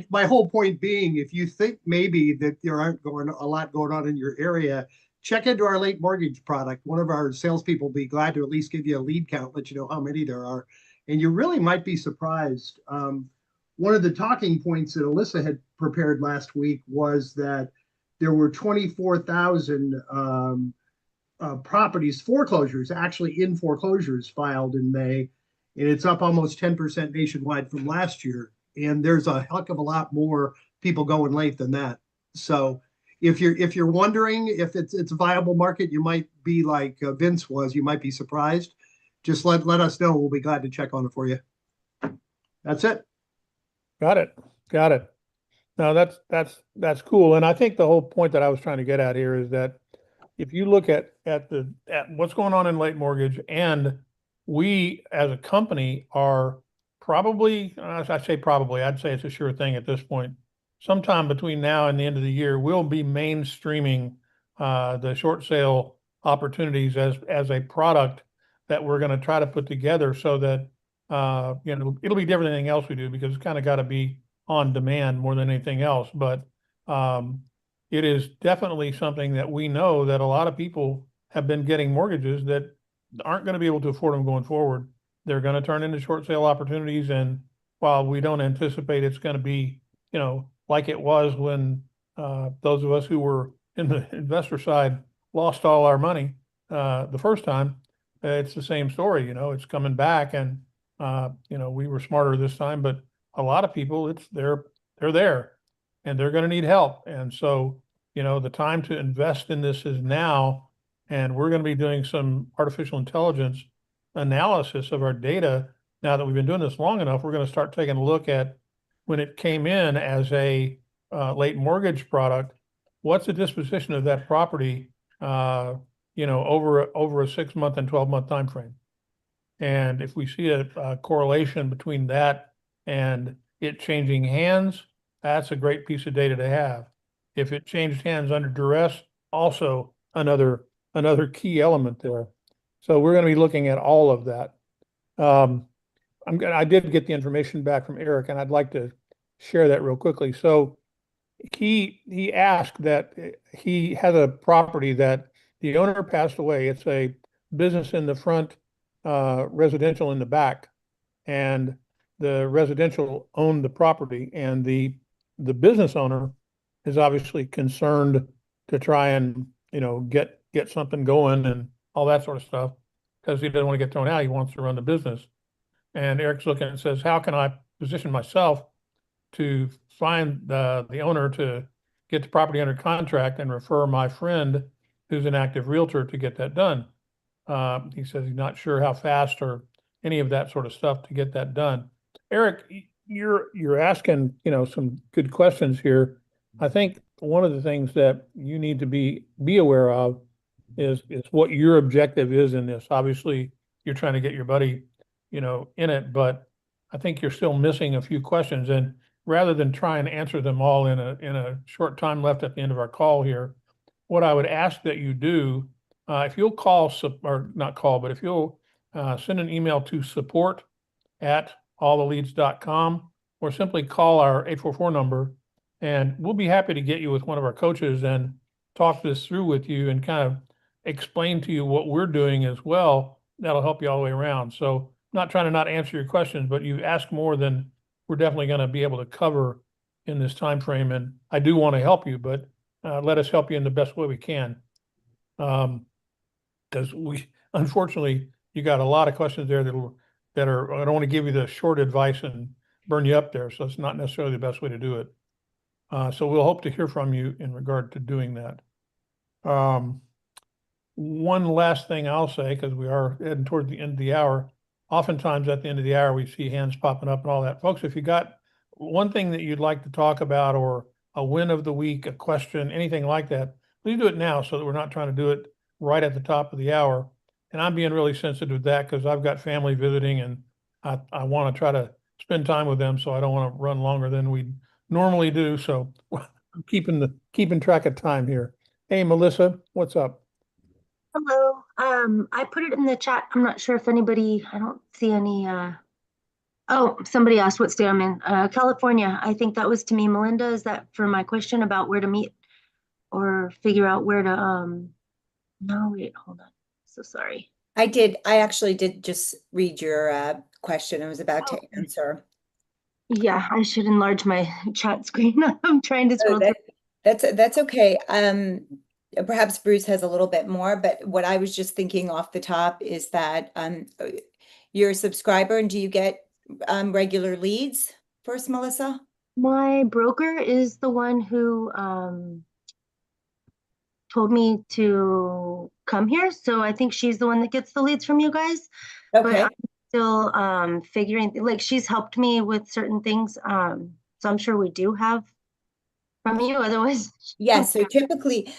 my whole point being, if you think maybe that there aren't a lot going on in your area, check into our late mortgage product. One of our salespeople will be glad to at least give you a lead count, let you know how many there are. And you really might be surprised. One of the talking points that Alyssa had prepared last week was that there were 24,000 properties, foreclosures, actually in foreclosures filed in May. And it's up almost 10% nationwide from last year. And there's a heck of a lot more people going late than that. So if you're wondering if it's a viable market, you might be like Vince was, you might be surprised. Just let us know. We'll be glad to check on it for you. That's it. Got it. No, that's cool. And I think the whole point that I was trying to get at here is that if you look at what's going on in late mortgage, and we as a company are probably, I'd say it's a sure thing at this point. Sometime between now and the end of the year, we'll be mainstreaming the short sale opportunities as a product that we're going to try to put together, so that it'll be different than anything else we do, because it's kind of got to be on demand more than anything else. But It is definitely something that we know that a lot of people have been getting mortgages that aren't going to be able to afford them going forward. They're going to turn into short sale opportunities. And while we don't anticipate it's going to be, like it was when those of us who were in the investor side lost all our money the first time, it's the same story. It's coming back, and we were smarter this time, but a lot of people, they're there and they're going to need help. And so, the time to invest in this is now, and we're going to be doing some artificial intelligence analysis of our data. Now that we've been doing this long enough, we're going to start taking a look at when it came in as a late mortgage product, what's the disposition of that property, over a 6-month and 12-month time frame. And if we see a correlation between that and it changing hands, that's a great piece of data to have. If it changed hands under duress, also another key element there. So we're going to be looking at all of that. I did get the information back from Eric, and I'd like to share that real quickly. So he asked that he has a property that the owner passed away. It's a business in the front, residential in the back, and the residential owned the property, and the business owner is obviously concerned to try and get something going and all that sort of stuff, because he doesn't want to get thrown out. He wants to run the business. And Eric's looking and says, how can I position myself to find the owner to get the property under contract and refer my friend who's an active realtor to get that done? He says he's not sure how fast or any of that sort of stuff to get that done. Eric, you're asking, some good questions here. I think one of the things that you need to be aware of is what your objective is in this. Obviously, you're trying to get your buddy, in it, but I think you're still missing a few questions. And rather than try and answer them all in a short time left at the end of our call here, what I would ask that you do, if you'll if you'll send an email to support@alltheleads.com, or simply call our 844 number, and we'll be happy to get you with one of our coaches and talk this through with you and kind of explain to you what we're doing as well. That'll help you all the way around. So I'm not trying to not answer your questions, but you've asked more than we're definitely going to be able to cover in this time frame. And I do want to help you, but let us help you in the best way we can. Because unfortunately, you got a lot of questions there that are, I don't want to give you the short advice and burn you up there. So it's not necessarily the best way to do it. So we'll hope to hear from you in regard to doing that. One last thing I'll say, because we are heading toward the end of the hour. Oftentimes at the end of the hour, we see hands popping up and all that. Folks, if you got one thing that you'd like to talk about, or a win of the week, a question, anything like that, please do it now so that we're not trying to do it right at the top of the hour. And I'm being really sensitive to that because I've got family visiting, and I want to try to spend time with them. So I don't want to run longer than we normally do. So I'm keeping track of time here. Hey, Melissa, what's up? Hello. I put it in the chat. I'm not sure if I don't see any, oh, somebody asked what state I'm in. California. I think that was to me. Melinda, is that for my question about where to meet or figure out where to, no, wait, hold on. So sorry. I actually did just read your question. I was about to answer. Yeah, I should enlarge my chat screen. I'm trying to scroll through. That's okay. Perhaps Bruce has a little bit more, but what I was just thinking off the top is that you're a subscriber, and do you get regular leads first, Melissa? My broker is the one who told me to come here, so I think she's the one that gets the leads from you guys. Okay. But I'm still figuring, like, she's helped me with certain things, so I'm sure we do have from you, otherwise. Yeah, so typically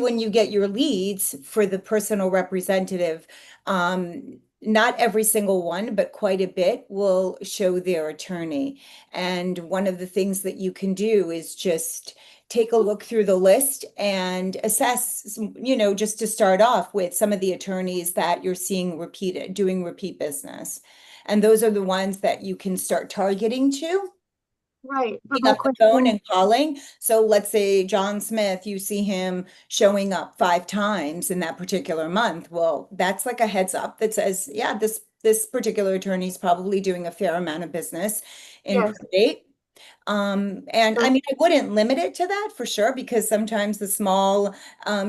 when you get your leads for the personal representative, not every single one, but quite a bit will show their attorney. And one of the things that you can do is just take a look through the list and assess, just to start off with some of the attorneys that you're seeing doing repeat business. And those are the ones that you can start targeting to. Right, but picking my up the phone question, and calling. So let's say John Smith, you see him showing up 5 times in that particular month. Well, that's like a heads up that says, yeah, this particular attorney is probably doing a fair amount of business in yes, probate. And I mean, I wouldn't limit it to that for sure, because sometimes the small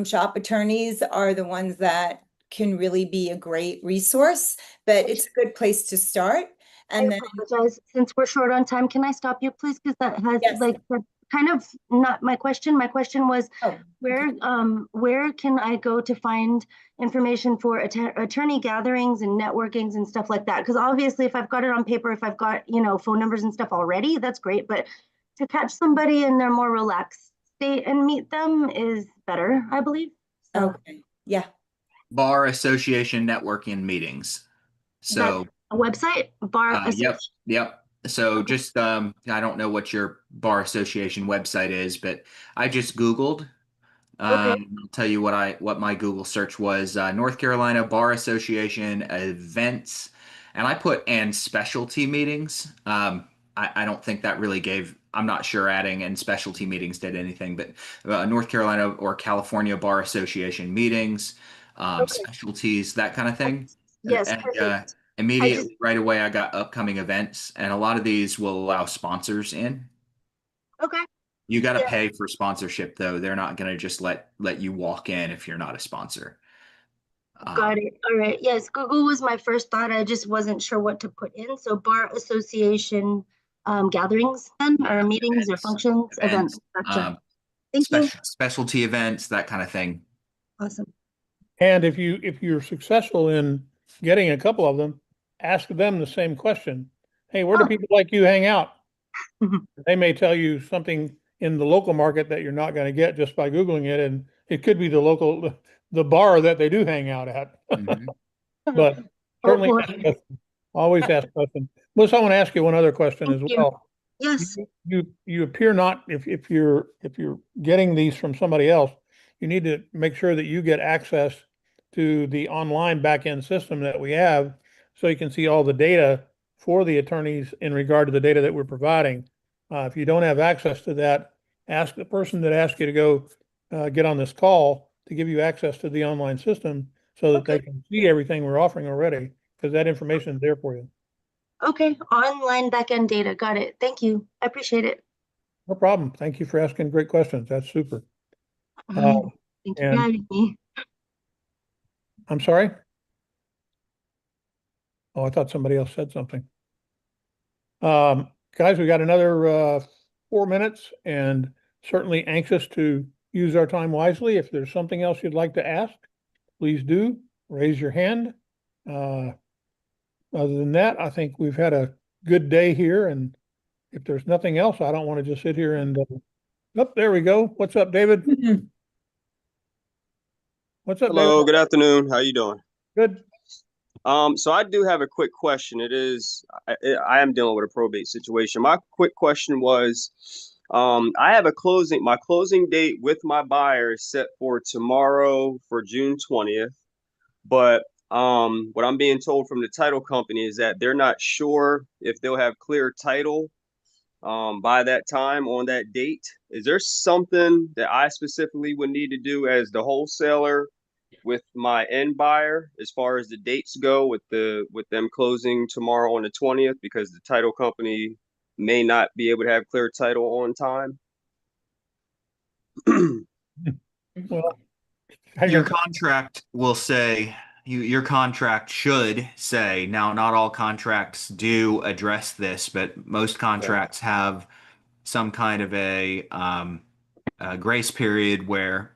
shop attorneys are the ones that can really be a great resource, but it's a good place to start. I And then, apologize. Since we're short on time, can I stop you, please? Because that has yes, that's kind of not my question. My question was, oh, where can I go to find information for attorney gatherings and networkings and stuff like that? Because obviously, if I've got it on paper, if I've got, phone numbers and stuff already, that's great. But to catch somebody in their more relaxed state and meet them is better, I believe. So okay, yeah. Bar association networking meetings. that's So, a website, bar association. yep. So Okay. just, I don't know what your bar association website is, but I just Googled. Okay. I'll tell you what my Google search was: North Carolina Bar Association events, and I put and specialty meetings. I don't think that really gave. I'm not sure adding and specialty meetings did anything, but North Carolina or California Bar Association meetings, Okay. specialties, that kind of thing. Yes, And perfect. I just immediately right away, I got upcoming events, and a lot of these will allow sponsors in. okay. You got to Yeah. pay for sponsorship though. They're not going to just let you walk in if you're not a sponsor. Got Um, it. All right. Yes, Google was my first thought. I just wasn't sure what to put in. So bar association gatherings then, or meetings or events, functions, events. events, Gotcha. Thank you. specialty events, that kind of thing. Awesome. And if you're successful in getting a couple of them, ask them the same question. Hey, where do Oh, people like you hang out? They may tell you something in the local market that you're not going to get just by Googling it, and it could be the bar that they do hang out at. Mhm. But oh certainly boy. ask questions. Always ask questions. Melissa, I want to ask you one other question Thank as you. well. Yes. You appear not, if you're getting these from somebody else, you need to make sure that you get access to the online back-end system that we have, so you can see all the data for the attorneys in regard to the data that we're providing. If you don't have access to that, ask the person that asked you to go get on this call to give you access to the online system so that they Okay. can see everything we're offering already, because that information is there for you. Okay. Online backend data. Got it. Thank you. I appreciate it. No problem. Thank you for asking great questions. That's super. Uh, Thank you for and having me. I'm sorry. Oh, I thought somebody else said something. Guys, we got another 4 minutes, and certainly anxious to use our time wisely. If there's something else you'd like to ask, please do raise your hand. Uh, Other than that, I think we've had a good day here, and if there's nothing else, I don't want to just sit here and oh, there we go. What's up, David? What's up, David? Hello, good afternoon. How you doing? Good. So I do have a quick question. I am dealing with a probate situation. My quick question was, I have my closing date with my buyer is set for tomorrow for June 20th. But what I'm being told from the title company is that they're not sure if they'll have clear title by that time on that date. Is there something that I specifically would need to do as the wholesaler with my end buyer as far as the dates go with them closing tomorrow on the 20th, because the title company may not be able to have clear title on time? Well, Your contract will say, your contract should say, now not all contracts do address this, but most contracts have some kind of a grace period where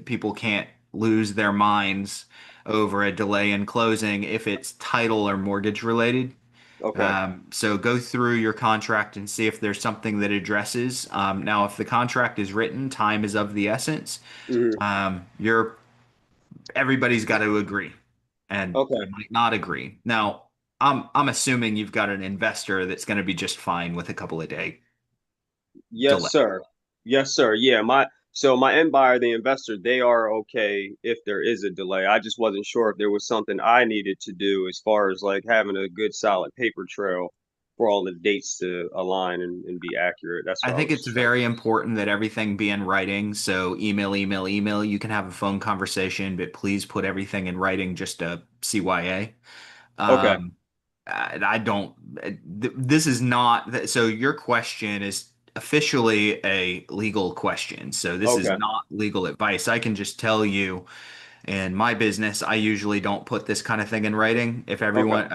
people can't lose their minds over a delay in closing if it's title or mortgage related. Okay. So go through your contract and see if there's something that addresses. Now, if the contract is written, time is of the essence. Mhm. You're everybody's got to agree, and Okay. you might not agree. Now, I'm assuming you've got an investor that's going to be just fine with a couple of day Yes, delay. sir. Yes, sir. Yeah, my end buyer, the investor, they are okay if there is a delay. I just wasn't sure if there was something I needed to do as far as like having a good solid paper trail for all the dates to align and be accurate. That's I what I think was it's very important that everything be in writing. So email, email, email. You can have a phone conversation, but please put everything in writing, just a CYA. Okay. I don't, this is not, so your question is officially a legal question. So this is Okay. not legal advice. I can just tell you, in my business, I usually don't put this kind of thing in writing. If everyone,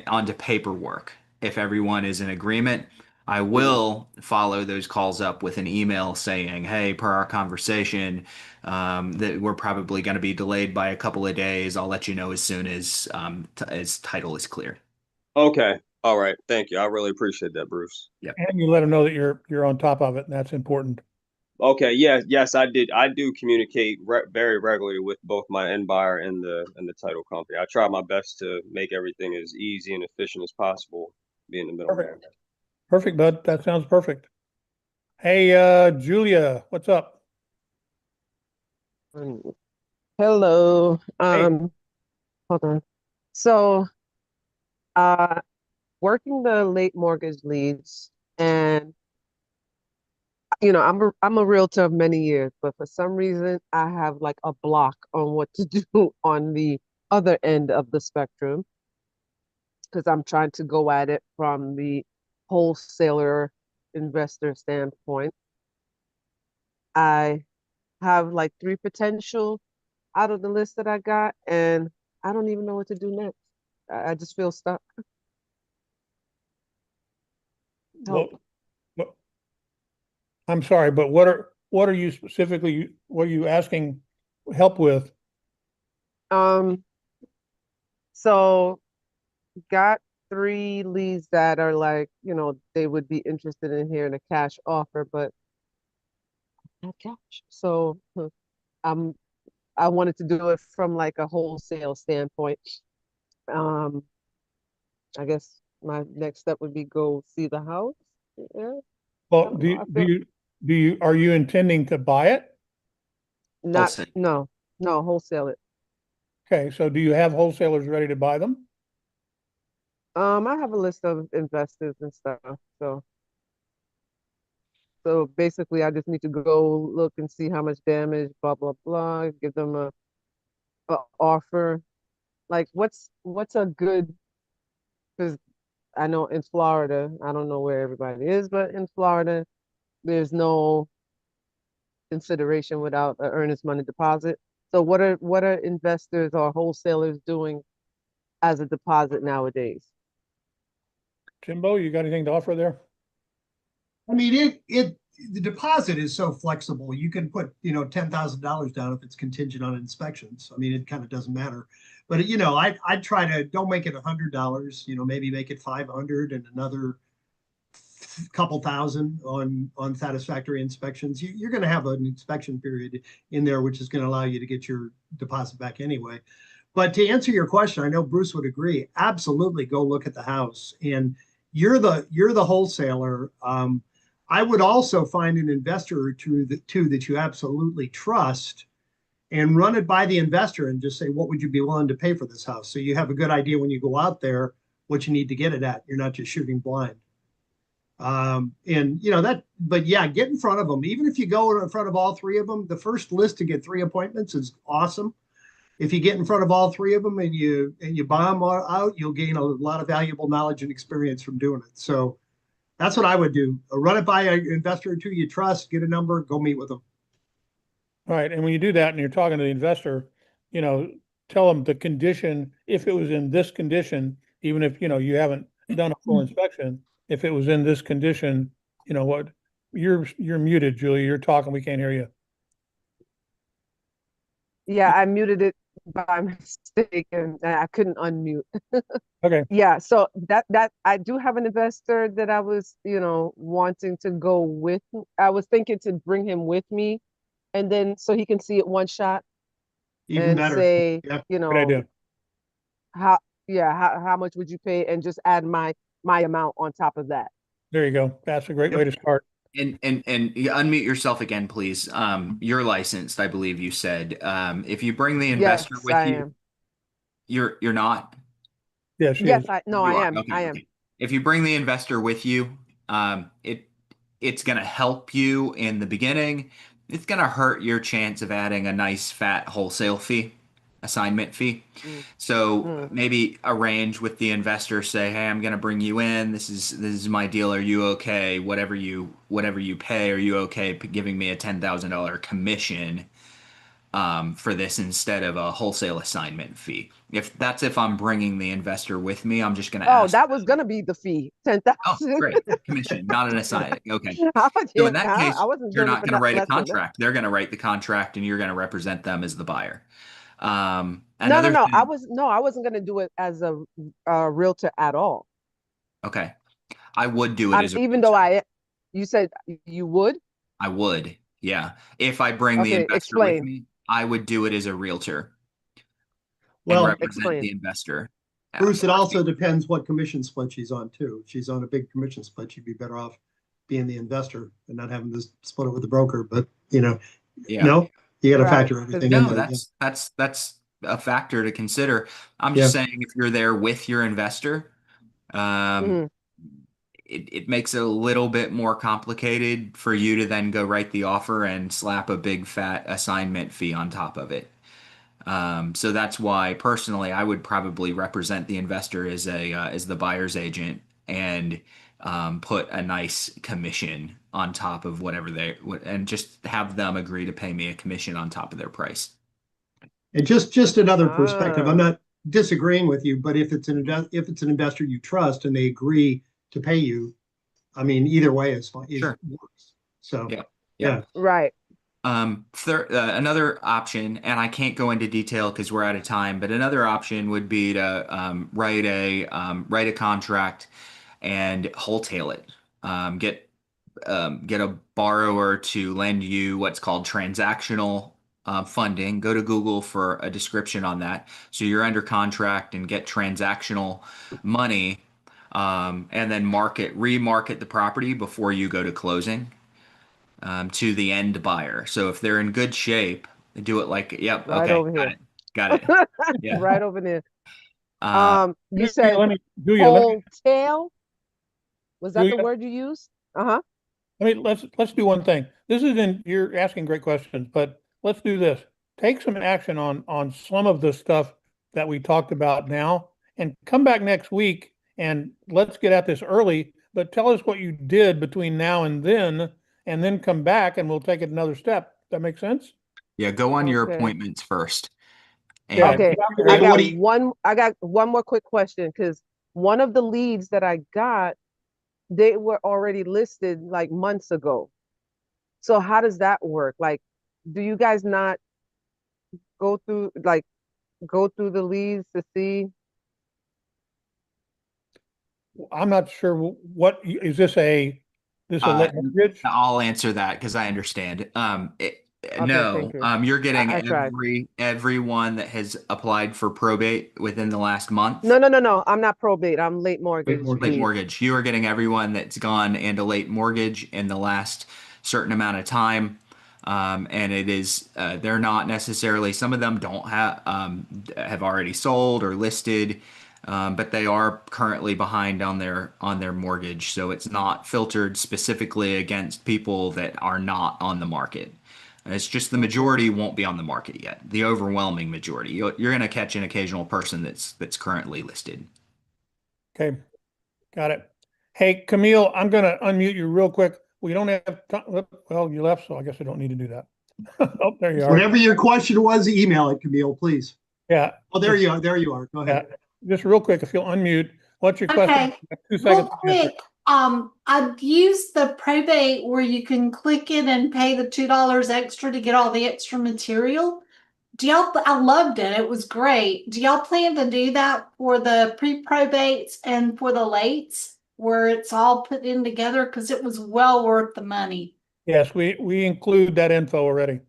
onto paperwork, if everyone is in agreement, I will follow those calls up with an email saying, hey, per our conversation, that we're probably going to be delayed by a couple of days. I'll let you know as soon as title is clear. Okay. All right. Thank you. I really appreciate that, Bruce. And you let them know that you're on top of it, and that's important. Okay. Yes, I did. I do communicate very regularly with both my end buyer and the title company. I try my best to make everything as easy and efficient as possible, being the middleman. Perfect, bud. That sounds perfect. Hey, Julia, what's up? Hello. Hey. Hold on. So, working the late mortgage leads, and I'm a realtor of many years, but for some reason I have like a block on what to do on the other end of the spectrum because I'm trying to go at it from the wholesaler investor standpoint. I have like 3 potential out of the list that I got, and I don't even know what to do next. I just feel stuck. Help. Well, I'm sorry, but what are you specifically, what are you asking help with? So got 3 leads that are like, they would be interested in hearing a cash offer, but not cash. So I wanted to do it from like a wholesale standpoint. I guess my next step would be go see the house. Yeah. Well, are you intending to buy it? Wholesale. No, wholesale it. Okay, so do you have wholesalers ready to buy them? I have a list of investors and stuff. So basically I just need to go look and see how much damage, blah, blah, blah, give them a offer. Like what's a good, because I know in Florida, I don't know where everybody is, but in Florida, there's no consideration without an earnest money deposit. So what are investors or wholesalers doing as a deposit nowadays? Jimbo, you got anything to offer there? I mean, the deposit is so flexible. You can put, $10,000 down if it's contingent on inspections. I mean, it kind of doesn't matter. But I'd try to don't make it $100. Maybe make it 500 and another couple thousand on satisfactory inspections. You're going to have an inspection period in there, which is going to allow you to get your deposit back anyway. But to answer your question, I know Bruce would agree. Absolutely, go look at the house, and you're the wholesaler. I would also find an investor or two that you absolutely trust and run it by the investor and just say, what would you be willing to pay for this house? So you have a good idea when you go out there what you need to get it at. You're not just shooting blind. But yeah, get in front of them. Even if you go in front of all 3 of them, the first list to get 3 appointments is awesome. If you get in front of all 3 of them and you buy them out, you'll gain a lot of valuable knowledge and experience from doing it. So that's what I would do. Run it by an investor or 2 you trust, get a number, go meet with them. All right. And when you do that and you're talking to the investor, tell them the condition, if it was in this condition, even if, you haven't done a full inspection, if it was in this condition, what you're muted, Julia, you're talking, we can't hear you. Yeah, I muted it by mistake and I couldn't unmute. Okay. Yeah, so that I do have an investor that I was, wanting to go with. I was thinking to bring him with me, and then so he can see it one shot. Even and better. say, Yeah. Good idea. how much would you pay, and just add my amount on top of that. There you go. That's a great way to start. And you unmute yourself again, please. You're licensed, I believe you said. If you bring the investor Yes, with I you, am. you're not. Yes, Yes, is. I You am. are. Okay, I am. okay. if you bring the investor with you, it's going to help you in the beginning. It's going to hurt your chance of adding a nice fat wholesale fee, assignment fee. Mm, So mm. maybe arrange with the investor, say, "Hey, I'm going to bring you in. This is my deal. Are you okay? Whatever you pay, are you okay giving me a $10,000 commission for this instead of a wholesale assignment fee?" If I'm bringing the investor with me, I'm just going to Oh, ask that was them. gonna be the fee, Oh, 10,000. great. Commission, not an assignment. Okay. So in that I case, wasn't you're doing it not for going to that write a less than that. contract. They're going to write the contract and you're going to represent them as the buyer. No, Another I thing, wasn't gonna do it as a realtor at all. okay, I would do it as a Even though realtor. you said you would. I would, yeah. If I bring the Okay, investor with explain. me, I would do it as a realtor and Well, represent Explain. the investor. Bruce, it For also you. depends what commission split she's on too. If she's on a big commission split, she'd be better off being the investor and not having to split it with the broker. But Yeah. no, you got to Right. factor everything No, into it. that's a factor to consider. I'm Yeah. just saying if you're there with your investor, um, Mhm. it makes it a little bit more complicated for you to then go write the offer and slap a big fat assignment fee on top of it. So that's why personally I would probably represent the investor as the buyer's agent and put a nice commission on top of whatever and just have them agree to pay me a commission on top of their price. And just another perspective. I'm Ah, not disagreeing with you, but if it's an investor you trust and they agree to pay you, I mean, either way is fine. Sure. Works. So Yeah. yeah. right. Another option, and I can't go into detail because we're out of time, but another option would be to write a contract and wholesale it. Get a borrower to lend you what's called transactional funding. Go to Google for a description on that. So you're under contract and get transactional money, and then remarket the property before you go to closing to the end buyer. So if they're in good shape, do it like, yep, Right okay, over got here. it, got it. Yeah. Right over there. Uh, You said Julia, wholesale. Was that the Julia, word you used? Uh-huh. let's do one thing. You're asking great questions, but let's do this. Take some action on some of the stuff that we talked about now and come back next week and let's get at this early, but tell us what you did between now and then come back and we'll take it another step. That make sense? yeah, go on your Okay. appointments first. Yeah. And Okay. Okay, I got one more quick question because one of the leads that I got, they were already listed like months ago. So how does that work? Like, do you guys not go through the leads to see? I'm not sure what is this a uh, late mortgage? I'll answer that because I understand. Okay, No, thank you. you're getting I tried. everyone that has applied for probate within the last month. No. I'm not probate. I'm late mortgage mortgage. Late lead. mortgage. You are getting everyone that's gone into late mortgage in the last certain amount of time. And it is, they're not necessarily, some of them don't have already sold or listed, but they are currently behind on their mortgage. So it's not filtered specifically against people that are not on the market. It's just the majority won't be on the market yet. The overwhelming majority. You're going to catch an occasional person that's currently listed. Okay, got it. Hey, Camille, I'm going to unmute you real quick. We don't have time. Well, you left, so I guess I don't need to do that. Oh, there you are. Whatever your question was, email it, Camille, please. Yeah. Oh, there you are. There you are. Go ahead. Yeah. Just real quick, if you'll unmute, what's your question? Okay, 2 real seconds. quick, I've used the probate where you can click it and pay the $2 extra to get all the extra material. I loved it. It was great. Do y'all plan to do that for the pre-probates and for the lates where it's all put in together? Because it was well worth the money. Yes, we include that info already.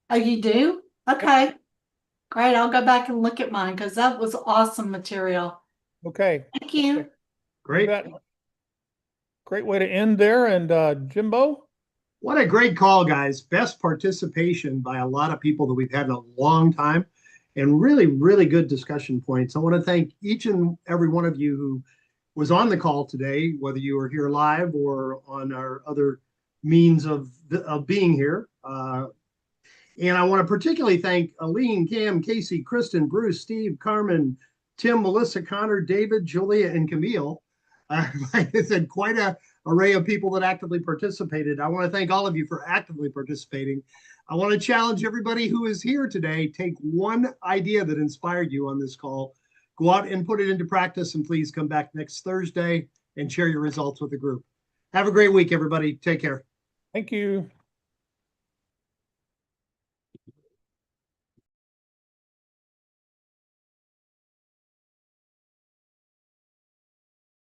Oh, you do? Okay, great. I'll go back and look at mine because that was awesome material. Okay. Thank you. Great. Great way to end there. And Jimbo? What a great call, guys. Best participation by a lot of people that we've had in a long time and really, really good discussion points. I want to thank each and every one of you who was on the call today, whether you were here live or on our other means of being here. And I want to particularly thank Aline, Cam, Casey, Kristen, Bruce, Steve, Carmen, Tim, Melissa, Connor, David, Julia, and Camille. Like I said, quite an array of people that actively participated. I want to thank all of you for actively participating. I want to challenge everybody who is here today, take one idea that inspired you on this call, go out and put it into practice, and please come back next Thursday and share your results with the group. Have a great week, everybody. Take care. Thank you.